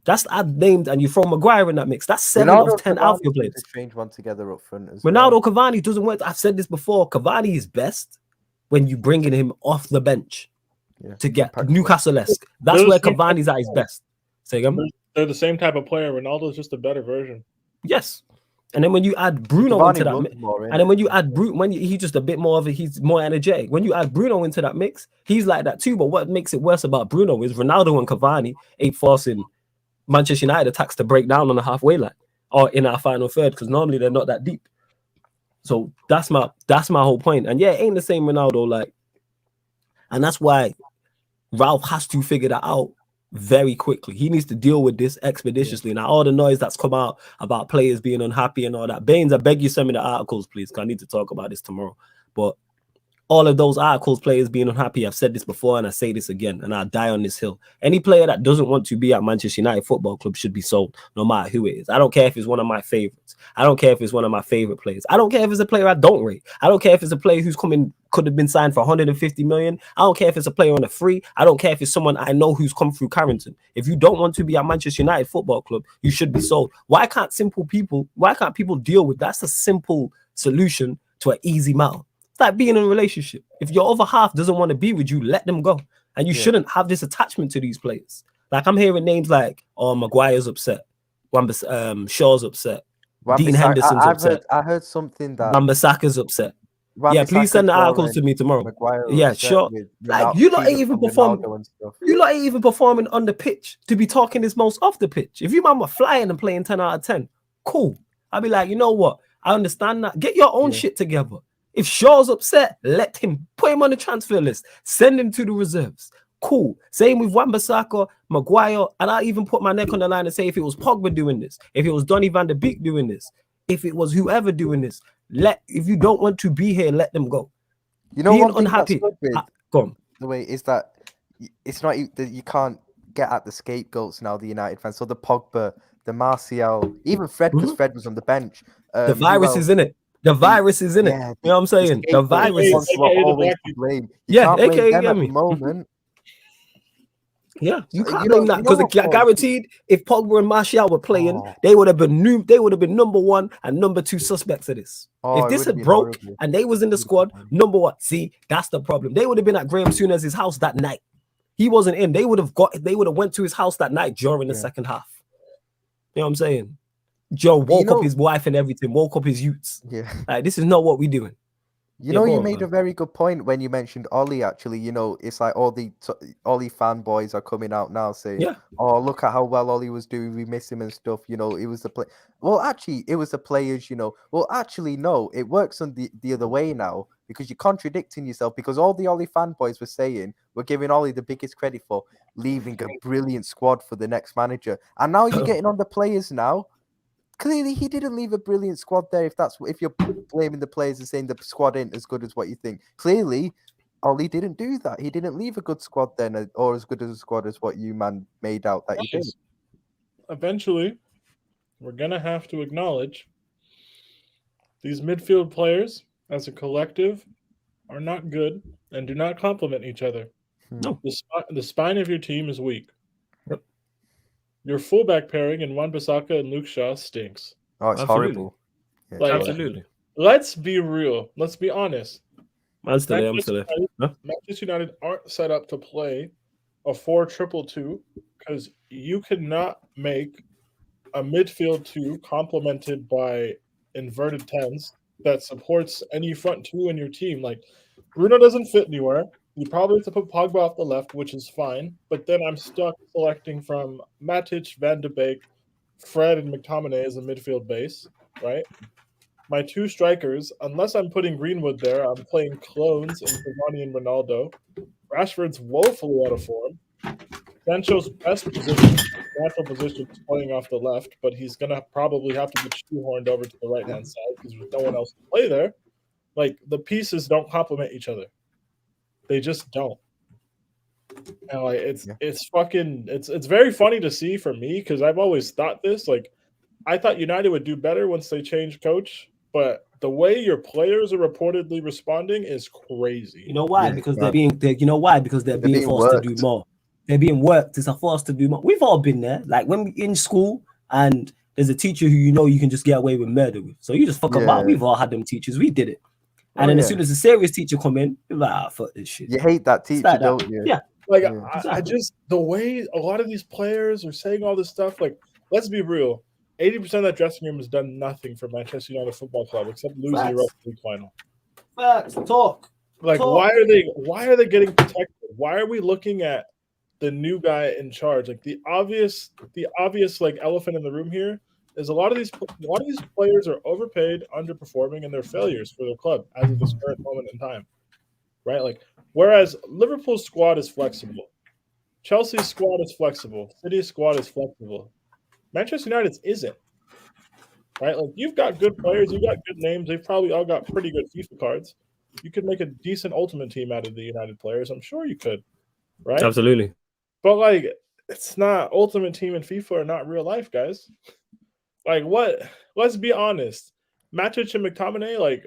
That's I've named, and you throw Maguire in that mix. That's 7 Ronaldo, of 10 outfield players. Change one together up front as Ronaldo, Cavani doesn't work. I've said this before. Cavani is best when you bringing him off the bench to get Newcastle-esque. That's where Cavani's at his best. Say again. They're the same type of player. Ronaldo's just a better version. Yes. And then when you add Bruno into that mix, and then when you add Bruno, he's just a bit more of he's more energetic. When you add Bruno into that mix, he's like that too. But what makes it worse about Bruno is Ronaldo and Cavani ain't forcing Manchester United attacks to break down on the halfway line or in our final third, because normally they're not that deep. So that's my whole point. And yeah, it ain't the same Ronaldo, and that's why Ralph has to figure that out very quickly. He needs to deal with this expeditiously. Now, all the noise that's come out about players being unhappy and all that. Baines, I beg you, send me the articles, please, because I need to talk about this tomorrow. But all of those articles, players being unhappy, I've said this before and I say this again, and I'll die on this hill. Any player that doesn't want to be at Manchester United Football Club should be sold, no matter who it is. I don't care if it's one of my favorites. I don't care if it's one of my favorite players. I don't care if it's a player I don't rate. I don't care if it's a player who's could have been signed for 150 million. I don't care if it's a player on a free. I don't care if it's someone I know who's come through Carrington. If you don't want to be at Manchester United Football Club, you should be sold. Why can't people deal with that's a simple solution to an easy matter? It's like being in a relationship. If your other half doesn't want to be with you, let them go. And you shouldn't have this attachment to these players. Like I'm hearing names like, oh, Maguire's upset. Shaw's upset. Dean Henderson's upset. I heard something that Wan-Bissaka's upset. Yeah, please send the articles to me tomorrow. Yeah, sure. Like you're not even performing. You're not even performing on the pitch to be talking this most off the pitch. If you man were flying and playing 10 out of 10, cool. I'd be like, you know what? I understand that. Get your own shit together. If Shaw's upset, let him put him on the transfer list. Send him to the reserves. Cool. Same with Wan-Bissaka, Maguire, and I even put my neck on the line and say if it was Pogba doing this, if it was Donny van de Beek doing this, if it was whoever doing this, if you don't want to be here, let them go. You know, being unhappy. Go on. The way is that it's not that you can't get at the scapegoats now. The United fans, so the Pogba, the Martial, even Fred, because Fred was on the bench. The virus is in it. The virus is in it. You know what I'm saying? The virus is always to blame. Yeah, can't blame AKA them at me. the moment. Yeah, you So, can't you know- blame that you know because what, guaranteed if Pogba and Martial were playing, Oh. they would have been they would have been number 1 and number 2 suspects of this. Oh, If it this would have had been broke horrible. and they was in the It would have squad, been horrible. number 1. See, that's the problem. They would have been at Graham Souness's house that night. He wasn't in. They would have went to his house that night during the Yeah. second half. You know what I'm saying? Joe woke up his wife and everything, woke up his youths. Yeah. Like, this is not what we're doing. You know, go you on, made man. a very good point when you mentioned Ollie. Actually, you know, it's like all the fanboys are coming out now saying, Yeah. "Oh, look at how well Ollie was doing. We miss him and stuff." You know, it was the play. Well, actually, it was the players. You know, well, actually, no, it works on the other way now because you're contradicting yourself. Because all the Ollie fanboys were saying we're giving Ollie the biggest credit for leaving a brilliant squad for the next manager, and now you're getting on the players now. Clearly, he didn't leave a brilliant squad there. If you're blaming the players and saying the squad ain't as good as what you think, clearly, Ollie didn't do that. He didn't leave a good squad then, or as good as a squad as what you man made out that he did. Eventually, we're gonna have to acknowledge these midfield players as a collective are not good and do not complement each other. No. The spine of your team is weak. Yep. Your fullback pairing in Wan-Bissaka and Luke Shaw stinks. Oh, it's Absolutely. horrible. Yeah, Like, Absolutely. Let's be real. Let's be honest. I'm still there. Huh? Manchester United aren't set up to play a 4-2-2 because you cannot make a midfield 2 complemented by inverted 10s that supports any front 2 in your team. Like, Bruno doesn't fit anywhere. You probably have to put Pogba off the left, which is fine. But then I'm stuck selecting from Matic, Van de Beek, Fred, and McTominay as a midfield base, right? My 2 strikers, unless I'm putting Greenwood there, I'm playing clones in Cavani and Ronaldo. Rashford's woefully out of form. Sancho's best position, natural position, is playing off the left, but he's going to probably have to get shoehorned over to the right-hand side because there's no one else to play there. Like, the pieces don't complement each other. They just don't. And like it's very funny to see for me because I've always thought this. Like, I thought United would do better once they changed coach, but the way your players are reportedly responding is crazy. You know why? Yeah, because right. They're being forced to do worked. more. They're being worked. It's a force to do more. We've all been there. Like when we in school and there's a teacher who you know you can just get away with murder with. So you just fuck about. Yeah. We've all had them teachers. We did it. And Oh, then yeah. as soon as a serious teacher come in, you're like, fuck this shit. You hate that teacher, like that. don't you? Yeah. Like, Yeah. I Exactly. just, the way a lot of these players are saying all this stuff, like, let's be real. 80% of that dressing room has done nothing for Manchester United Football Club except lose the Europa League final. Facts. Talk. Like, Talk. why are they getting protected? Why are we looking at the new guy in charge? Like, the obvious like elephant in the room here is a lot of these players are overpaid, underperforming, and they're failures for their club as of this current moment in time. Right? Like, whereas Liverpool's squad is flexible, Chelsea's squad is flexible, City's squad is flexible. Manchester United's isn't. Right? Like, you've got good players, you've got good names, they've probably all got pretty good FIFA cards. You could make a decent ultimate team out of the United players. I'm sure you could. Right? Absolutely. But like, it's not ultimate team and FIFA are not real life, guys. Like, what? Let's be honest. Matic and McTominay, like,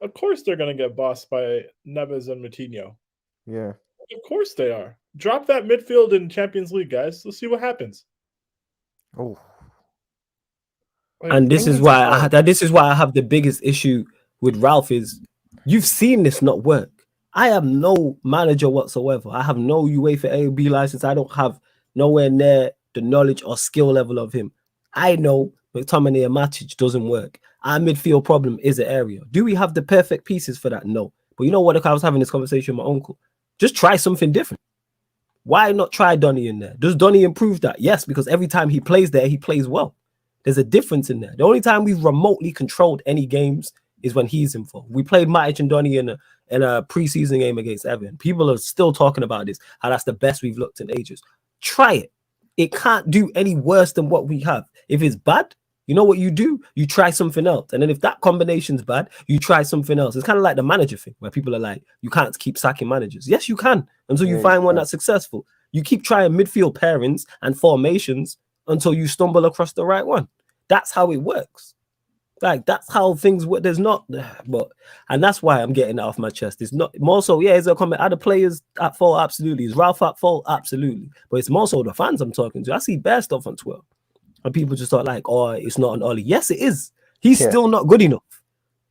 of course they're gonna get bossed by Neves and Moutinho. Yeah. Of course they are. Drop that midfield in Champions League, guys. Let's see what happens. Oh. Like, And this is why I have the biggest issue with Ralph is you've seen this not work. I am no manager whatsoever. I have no UEFA A or B license. I don't have nowhere near the knowledge or skill level of him. I know McTominay and Matic doesn't work. Our midfield problem is an area. Do we have the perfect pieces for that? No. But you know what? I was having this conversation with my uncle. Just try something different. Why not try Donny in there? Does Donny improve that? Yes, because every time he plays there, he plays well. There's a difference in there. The only time we've remotely controlled any games is when he's involved. We played Matic and Donny in a preseason game against Everton. People are still talking about this, how that's the best we've looked in ages. Try it. It can't do any worse than what we have. If it's bad, you know what you do? You try something else. And then if that combination's bad, you try something else. It's kind of like the manager thing where people are like, you can't keep sacking managers. Yes, you can until you find one that's successful. You keep trying midfield pairings and formations until you stumble across the right one. That's how it works. Like that's how things work. There's not, but and that's why I'm getting it off my chest. It's not more so. Yeah, is a comment. Are the players at fault? Absolutely. Is Ralph at fault? Absolutely. But it's more so the fans I'm talking to. I see bad stuff on Twitter, and people just are like, "Oh, it's not an Ollie." Yes, it is. He's still not good enough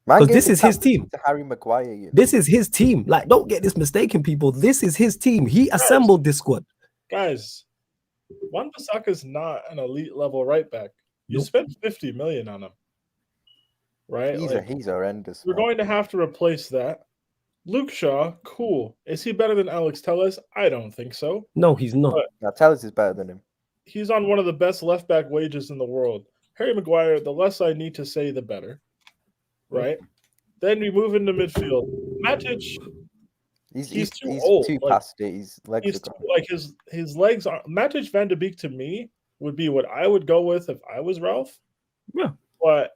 because this is his team. To Harry Maguire, you know? This is his team. Like, don't get this mistaken, people. This is his team. He assembled this squad. Guys, Wan-Bissaka is not an elite level right back. You spent 50 million on him. Right? He's horrendous. We're going to have to replace that. Luke Shaw, cool. Is he better than Alex Telles? I don't think so. No, he's not. Now Telles is better than him. He's on one of the best left back wages in the world. Harry Maguire, the less I need to say, the better. Right? Then we move into midfield. Matic, he's too old. Too past it. His legs are gone. His legs are. Matic Van de Beek to me would be what I would go with if I was Ralph. Yeah. But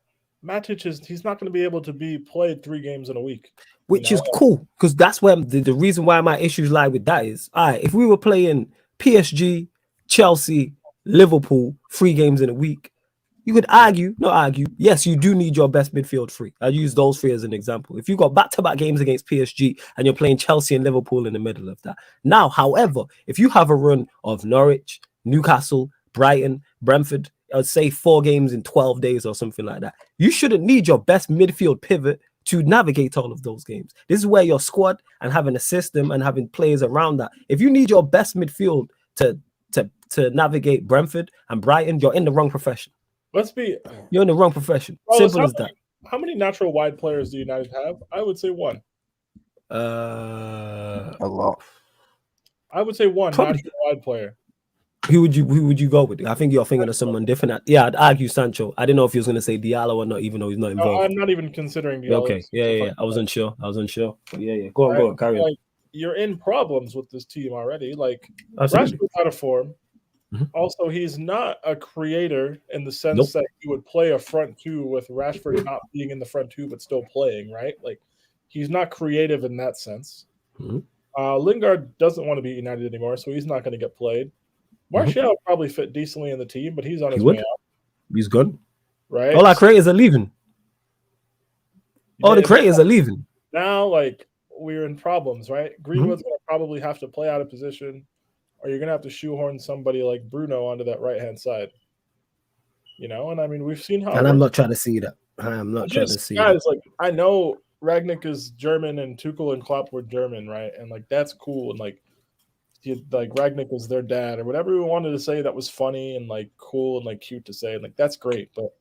Matic he's not going to be able to be played 3 games in a week. Which is cool, because that's where the reason why my issues lie with that is, all right, if we were playing PSG, Chelsea, Liverpool 3 games in a week, you could not argue, yes, you do need your best midfield 3. I'll use those 3 as an example. If you got back-to-back games against PSG and you're playing Chelsea and Liverpool in the middle of that. Now, however, if you have a run of Norwich, Newcastle, Brighton, Brentford, I'd say 4 games in 12 days or something like that, you shouldn't need your best midfield pivot to navigate all of those games. This is where your squad and having a system and having players around that. If you need your best midfield to navigate Brentford and Brighton, you're in the wrong profession. You're in the wrong profession. Simple as that. How many natural wide players do United have? I would say 1. A lot. I would say 1 Probably. natural wide player. Who would you go with? I think you're thinking of someone different. Yeah, I'd argue Sancho. I didn't know if he was going to say Diallo or not, even though he's not involved. No, I'm not even considering Diallo. Okay, yeah. I was unsure. Yeah. Go on, carry on. You're in problems with this team already. Like, Absolutely. Rashford's out of form. Mm-hmm. Also, he's not a creator in the sense that you would play a front 2 with Rashford not being in the front 2 but still playing, right? Like, he's not creative in that sense. Mm-hmm. Lingard doesn't want to be United anymore, so he's not going to get played. Martial probably fit decently in the team, but he's on his way out. He's gone. Right? All our creators are leaving. All the creators are leaving. Now, like, we're in problems, right? Greenwood's going to probably have to play out of position, or you're going to have to shoehorn somebody like Bruno onto that right-hand side. You know? And, I mean, we've seen how... And I'm not trying to see that. I'm not trying to see guys, like, I know Rangnick is German and Tuchel and Klopp were German, right? And, like, that's cool. And, like Ragnick was their dad or whatever we wanted to say that was funny and like cool and like cute to say, and like that's great. But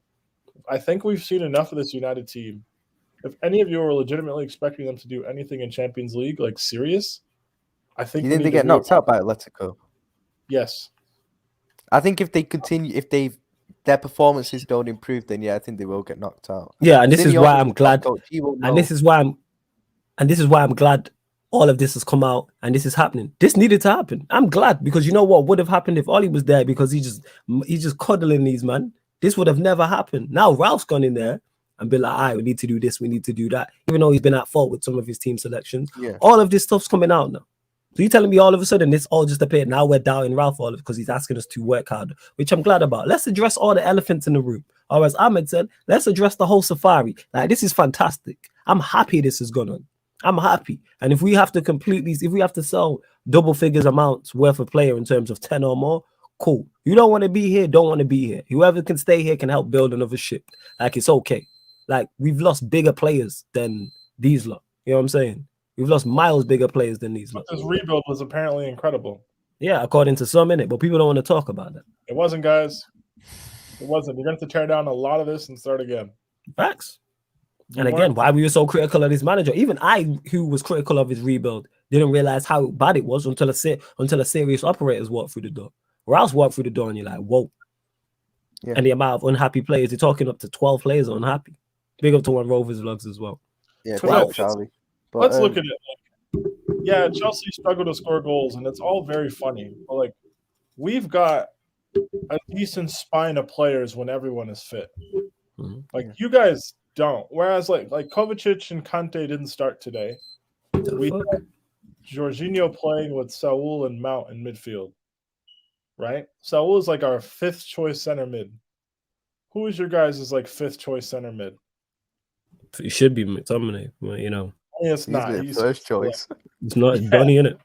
I think we've seen enough of this United team. If any of you are legitimately expecting them to do anything in Champions League, like serious, I think they get knocked out by Atletico. Yes. I think if they continue, their performances don't improve, then yeah, I think they will get knocked out. Yeah, and this is why I'm glad. And this is why I'm glad all of this has come out and this is happening. This needed to happen. I'm glad, because you know what would have happened if Ollie was there, because he's just cuddling these, man. This would have never happened. Now Ralph's gone in there and been like, all right, we need to do this, we need to do that. Even though he's been at fault with some of his team selections. Yeah. All of this stuff's coming out now. So you're telling me all of a sudden this all just appeared. Now we're doubting Ralph all of it because he's asking us to work harder, which I'm glad about. Let's address all the elephants in the room. Or as Ahmed said, let's address the whole safari. Like, this is fantastic. I'm happy this has gone on. I'm happy. And if we have to sell double figures amounts worth of player in terms of 10 or more, cool. You don't want to be here, don't want to be here. Whoever can stay here can help build another ship. Like, it's okay. Like, we've lost bigger players than these lot. You know what I'm saying? We've lost miles bigger players than these lot. This rebuild was apparently incredible. Yeah, according to some, innit? But people don't want to talk about that. It wasn't, guys. It wasn't. You're going to have to tear down a lot of this and start again. Facts. And again, why we were so critical of this manager. Even I, who was critical of his rebuild, didn't realize how bad it was until a serious operators walked through the door. Ralph walked through the door and you're like, whoa. Yeah. And the amount of unhappy players, you're talking up to 12 players are unhappy. Big up to One Rovers vlogs as well. Yeah, wow, Charlie. But, let's look at it. Yeah, Chelsea struggled to score goals, and it's all very funny. But like, we've got a decent spine of players when everyone is fit. Mm-hmm. Like, you guys don't. Whereas like Kovacic and Kante didn't start today. We had Jorginho playing with Saul and Mount in midfield. Right? Saul is like our 5th choice center mid. Who is your guys' like 5th choice center mid? It should be McTominay, but you know, It's He's not. the He's first choice. it's not. It's Yeah. Donny in it.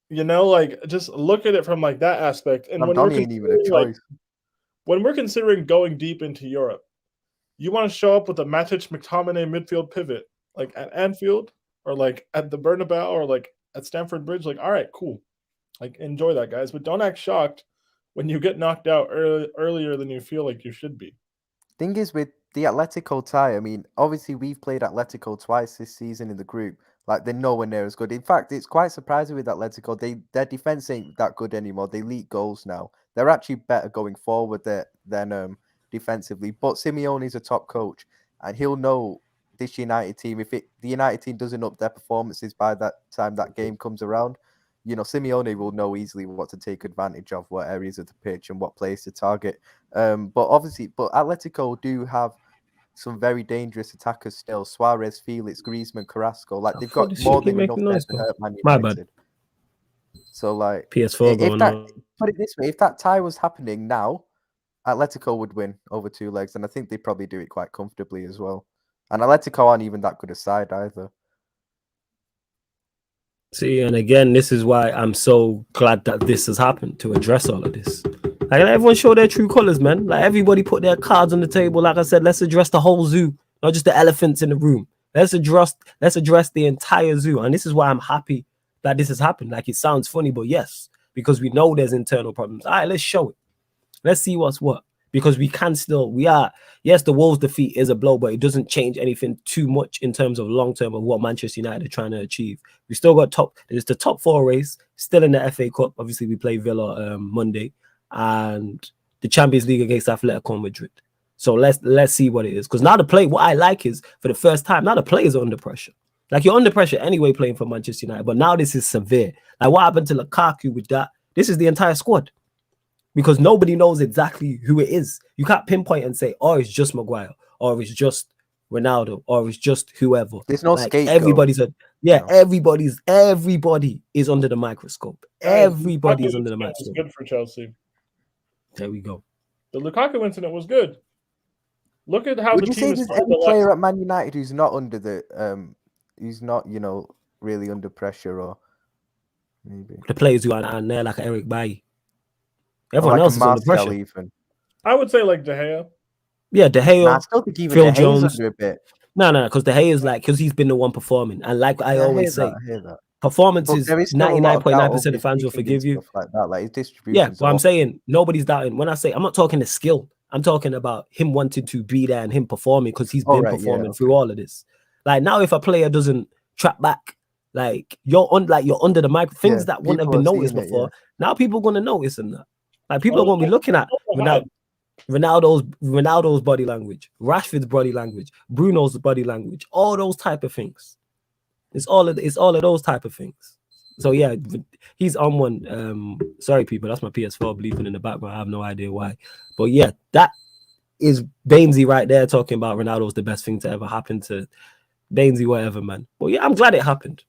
You know, like just look at it from like that aspect. And when we're Donny ain't even a considering, like, choice. when we're considering going deep into Europe, you want to show up with a Matic McTominay midfield pivot, like at Anfield or like at the Bernabeu or like at Stamford Bridge. Like, all right, cool. Like, enjoy that, guys. But don't act shocked when you get knocked out earlier than you feel like you should be. Thing is, with the Atletico tie, I mean, obviously we've played Atletico twice this season in the group. Like, they're nowhere near as good. In fact, it's quite surprising with Atletico. Their defense ain't that good anymore. They leak goals now. They're actually better going forward than defensively. But Simeone's a top coach, and he'll know this United team. If the United team doesn't up their performances by that time that game comes around, you know, Simeone will know easily what to take advantage of, what areas of the pitch and what players to target. But Atletico do have some very dangerous attackers still. Suarez, Felix, Griezmann, Carrasco. Like, they've got more than enough there to hurt Man My United. bad. So, like, PS4 going on. put it this way, if that tie was happening now, Atletico would win over two legs, and I think they'd probably do it quite comfortably as well. And Atletico aren't even that good a side either. See, and again, this is why I'm so glad that this has happened, to address all of this. Like, everyone show their true colors, man. Like, everybody put their cards on the table. Like I said, let's address the whole zoo, not just the elephants in the room. Let's address the entire zoo. And this is why I'm happy that this has happened. Like, it sounds funny, but yes, because we know there's internal problems. All right, let's show it. Let's see what's what. Because yes, the Wolves defeat is a blow, but it doesn't change anything too much in terms of long term of what Manchester United are trying to achieve. We still got there's the top 4 race, still in the FA Cup. Obviously, we play Villa Monday, and the Champions League against Atletico Madrid. So let's see what it is. Because now what I like is, for the first time, now the players are under pressure. Like, you're under pressure anyway playing for Manchester United, but now this is severe. Like, what happened to Lukaku with that? This is the entire squad. Because nobody knows exactly who it is. You can't pinpoint and say, oh, it's just Maguire, or it's just Ronaldo, or it's just whoever. There's no like, scapegoat. Everybody is under the microscope. Everybody is under the microscope. Good for Chelsea. There we go. The Lukaku incident was good. Look at how Would the you team say is. there's any player at Man United who's not under who's not, really under pressure, or maybe the players who are there, like Eric Bailly. Everyone like else is under pressure. Even. I would say like De Gea. Yeah, De Gea. I still think even Phil De Gea's Jones under a bit. No, because De Gea is because he's been the one performing, and like I always say, I hear that. Performances, 99.9% of fans will forgive you. Like that, like his distribution. Yeah, well, I'm saying nobody's doubting. When I say, I'm not talking the skill. I'm talking about him wanting to be there and him performing, because he's been performing through all of this. Like, now, if a player doesn't trap back, you're under the mic, things that wouldn't have been noticed before. Now people are gonna notice them. Like, people are gonna be looking at Ronaldo's body language, Rashford's body language, Bruno's body language, all those type of things. It's all of those type of things. So yeah, he's on one. Sorry, people, that's my PS4 bleeping in the background. I have no idea why, but yeah, that is Bainesy right there talking about Ronaldo's the best thing to ever happen to Bainesy, whatever, man. But yeah, I'm glad it happened.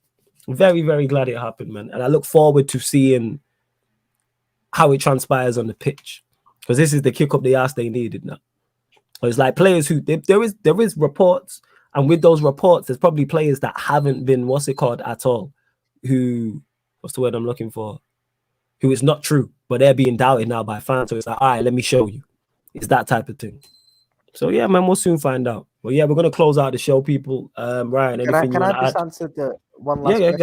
Very, very glad it happened, man. And I look forward to seeing how it transpires on the pitch, because this is the kick up the ass they needed now. It's like players who there is reports, and with those reports, there's probably players that haven't been at all. What's the word I'm looking for? Who is not true, but they're being doubted now by fans. So it's like, all right, let me show you. It's that type of thing. So yeah, man, we'll soon find out. But yeah, we're gonna close out the show, people. Ryan, anything can you want I to just add? answer the one last question?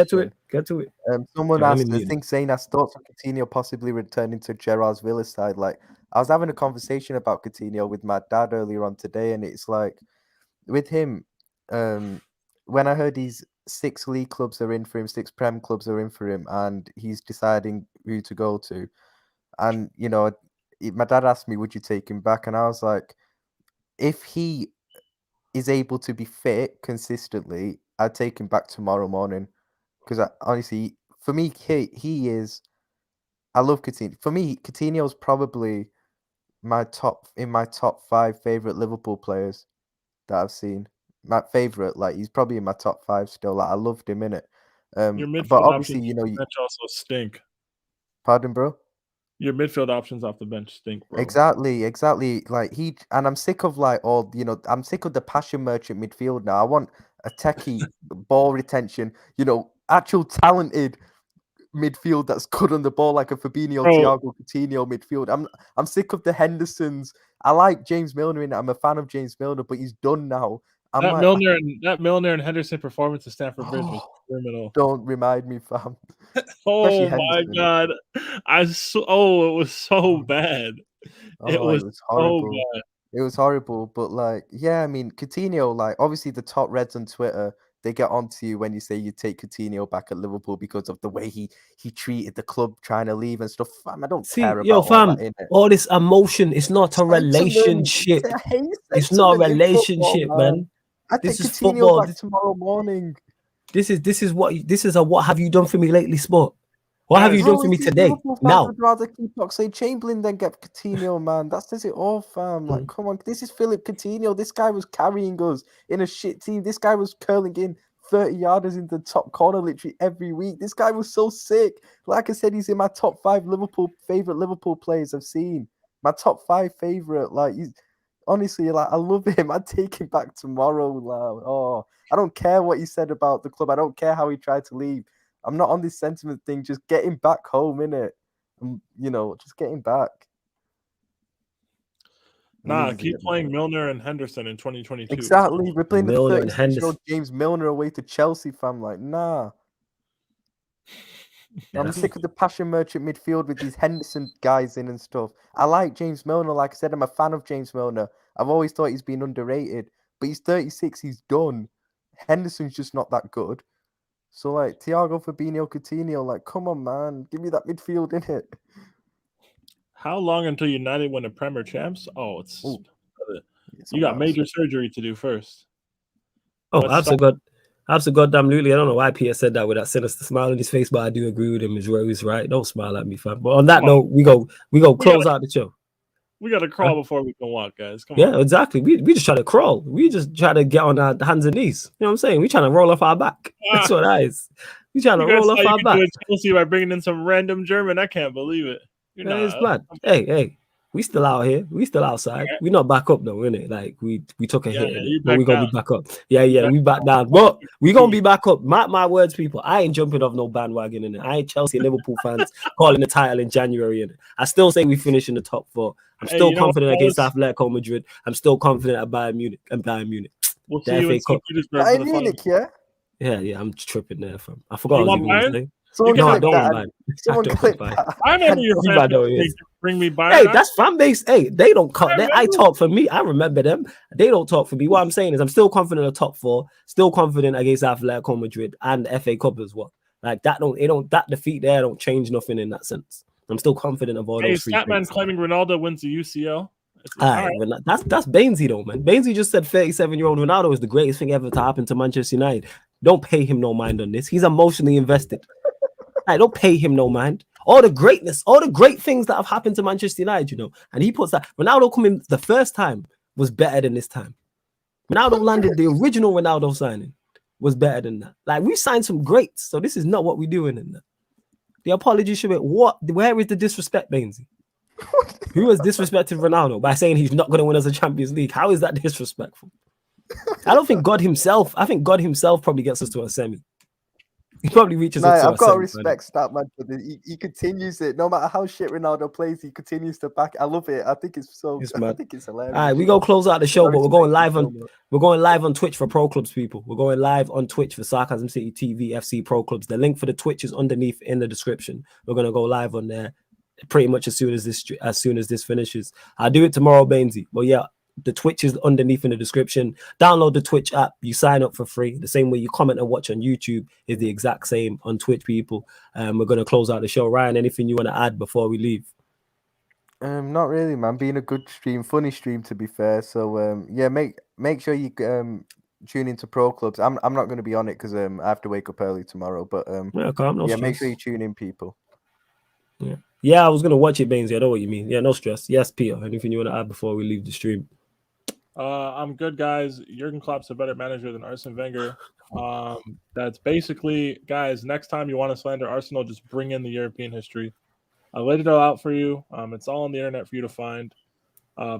Get to it. Someone asked, I think Zayn asked thoughts on Coutinho possibly returning to Gerrard's Villa side. Like, I was having a conversation about Coutinho with my dad earlier on today, and it's like, with him, when I heard he's 6 league clubs are in for him, 6 Prem clubs are in for him, and he's deciding who to go to. And, my dad asked me, would you take him back? And I was like, if he is able to be fit consistently, I'd take him back tomorrow morning. Because honestly, for me, he is. I love Coutinho. For me, Coutinho's probably my top 5 favorite Liverpool players that I've seen. My favorite, he's probably in my top 5 still. I loved him in it. Your midfield but obviously, bench also stink. Pardon, bro. Your midfield options off the bench stink, bro. Exactly. Like I'm sick of I'm sick of the passion merchant midfield now. I want a techie ball retention, actual talented midfield that's good on the ball, like a Fabinho, Bro. Thiago, Coutinho midfield. I'm sick of the Hendersons. I like James Milner in it. I'm a fan of James Milner, but he's done now. That Milner and Henderson performance at Stamford Bridge was criminal. Don't remind me, fam. Oh my god. It was so bad. It was horrible. so bad. It was horrible, but I mean, Coutinho, obviously the top Reds on Twitter, they get onto you when you say you take Coutinho back at Liverpool because of the way he treated the club trying to leave and stuff. Fam, I don't care about all that, innit? All this emotion. It's not a relationship. It's not a relationship, man. I take Coutinho back tomorrow morning. This is a what have you done for me lately sport? What have you done for me today? Now, I'd rather keep Oxlade-Chamberlain than get Coutinho, man. That says it all, fam. Like, come on, this is Philip Coutinho. This guy was carrying us in a shit team. This guy was curling in 30-yarders in the top corner literally every week. This guy was so sick. Like I said, he's in my top 5 favorite Liverpool players I've seen. My top 5 favorite. Honestly, I love him. I'd take him back tomorrow. I don't care what he said about the club. I don't care how he tried to leave. I'm not on this sentiment thing. Just get him back home, innit? Just get him back. Nah, keep playing Milner and Henderson in 2022. Exactly. We're playing the 36-year-old James Milner away to Chelsea, fam. Nah. I'm sick of the passion merchant midfield with these Henderson guys in and stuff. I like James Milner. Like I said, I'm a fan of James Milner. I've always thought he's been underrated. But he's 36. He's done. Henderson's just not that good. So, Thiago, Fabinho, Coutinho, come on, man. Give me that midfield, innit? How long until United win a Premier champs? You got major surgery to do first. Absolutely. I don't know why Peter said that with that sinister smile on his face, but I do agree with him. He's right. Don't smile at me, fam. But on that note, we go close out the show. We got to crawl before we can walk, guys. Come on. Yeah, exactly. We just try to crawl. We just try to get on our hands and knees. You know what I'm saying? We trying to roll off our back. That's what that is. We trying to roll off our back. Chelsea by bringing in some random German. I can't believe it. It's bad. Hey, we still out here. We still outside. We're not back up though, innit? We took a hit, but we're gonna be back up. Yeah, we back down. But we gonna be back up. Mark my words, people. I ain't jumping off no bandwagon in it. I ain't Chelsea and Liverpool fans calling the title in January in it. I still say we finish in the top 4. I'm still confident against Atletico Madrid. I'm still confident at Bayern Munich. We'll see you in St. Petersburg. Bayern Munich, yeah? Yeah, I'm tripping there, fam. I forgot you what I was want saying. I don't want Bayern. I remember your fans bring me Bayern. Hey, that's fan base. Hey, they don't cut. I talk for me. I remember them. They don't talk for me. What I'm saying is I'm still confident in the top 4, still confident against Atletico Madrid and FA Cup as well. That defeat there don't change nothing in that sense. I'm still confident of all those 3 things. Statman claiming Ronaldo wins the UCL. That's Bainesy though, man. Bainesy just said 37-year-old Ronaldo is the greatest thing ever to happen to Manchester United. Don't pay him no mind on this. He's emotionally invested. Don't pay him no mind. All the greatness, all the great things that have happened to Manchester United, and he puts that Ronaldo coming the first time was better than this time. Ronaldo landed the original Ronaldo signing was better than that. We signed some greats, so this is not what we're doing in that. The apology should be where is the disrespect, Bainesy? Who has disrespected Ronaldo by saying he's not going to win us a Champions League? How is that disrespectful? I think God himself probably gets us to a semi. He probably reaches us to a semi. I've got to respect Statman for this. He continues it. No matter how shit Ronaldo plays, he continues to back. I love it. I think it's I think it's hilarious. All right, we go close out the show, but we're going live on Twitch for Pro Clubs, people. We're going live on Twitch for Sarcasm City TV FC Pro Clubs. The link for the Twitch is underneath in the description. We're gonna go live on there pretty much as soon as this finishes. I'll do it tomorrow, Bainesy. But yeah, the Twitch is underneath in the description. Download the Twitch app. You sign up for free. The same way you comment and watch on YouTube is the exact same on Twitch, people. We're going to close out the show. Ryan, anything you want to add before we leave? Not really, man. Being a good stream, funny stream to be fair. So yeah, make sure you tune into Pro Clubs. I'm not going to be on it because I have to wake up early tomorrow. But make sure you tune in, people. Yeah, I was gonna watch it, Bainesy. I know what you mean. Yeah, no stress. Yes, Peter. Anything you want to add before we leave the stream? I'm good, guys. Jurgen Klopp's a better manager than Arsene Wenger. That's basically, guys. Next time you want to slander Arsenal, just bring in the European history. I laid it all out for you. It's all on the internet for you to find.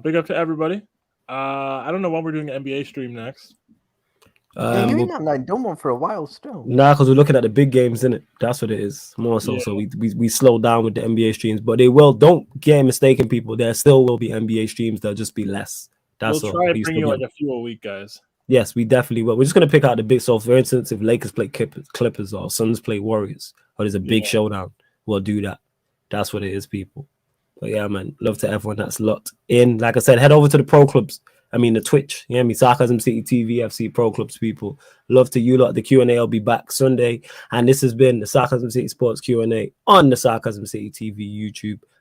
Big up to everybody. I don't know when we're doing an NBA stream next. Yeah, you ain't not done one for a while still. Nah, because we're looking at the big games, innit? That's what it is. More so. Yeah. So we slow down with the NBA streams, but they will. Don't get mistaken, people. There still will be NBA streams. They'll just be less. That's we'll all. try to bring you like a few a week, guys. Yes, we definitely will. We're just gonna pick out the big. So, for instance, if Lakers play Clippers or Suns play Warriors, or there's a big showdown, we'll do that. That's what it is, people. But yeah, man, love to everyone that's locked in. Like I said, head over to the pro clubs. I mean, the Twitch. You hear me? Sarcasm City TV, FC Pro Clubs, people. Love to you lot. The Q&A will be back Sunday. And this has been the Sarcasm City Sports Q&A on the Sarcasm City TV YouTube.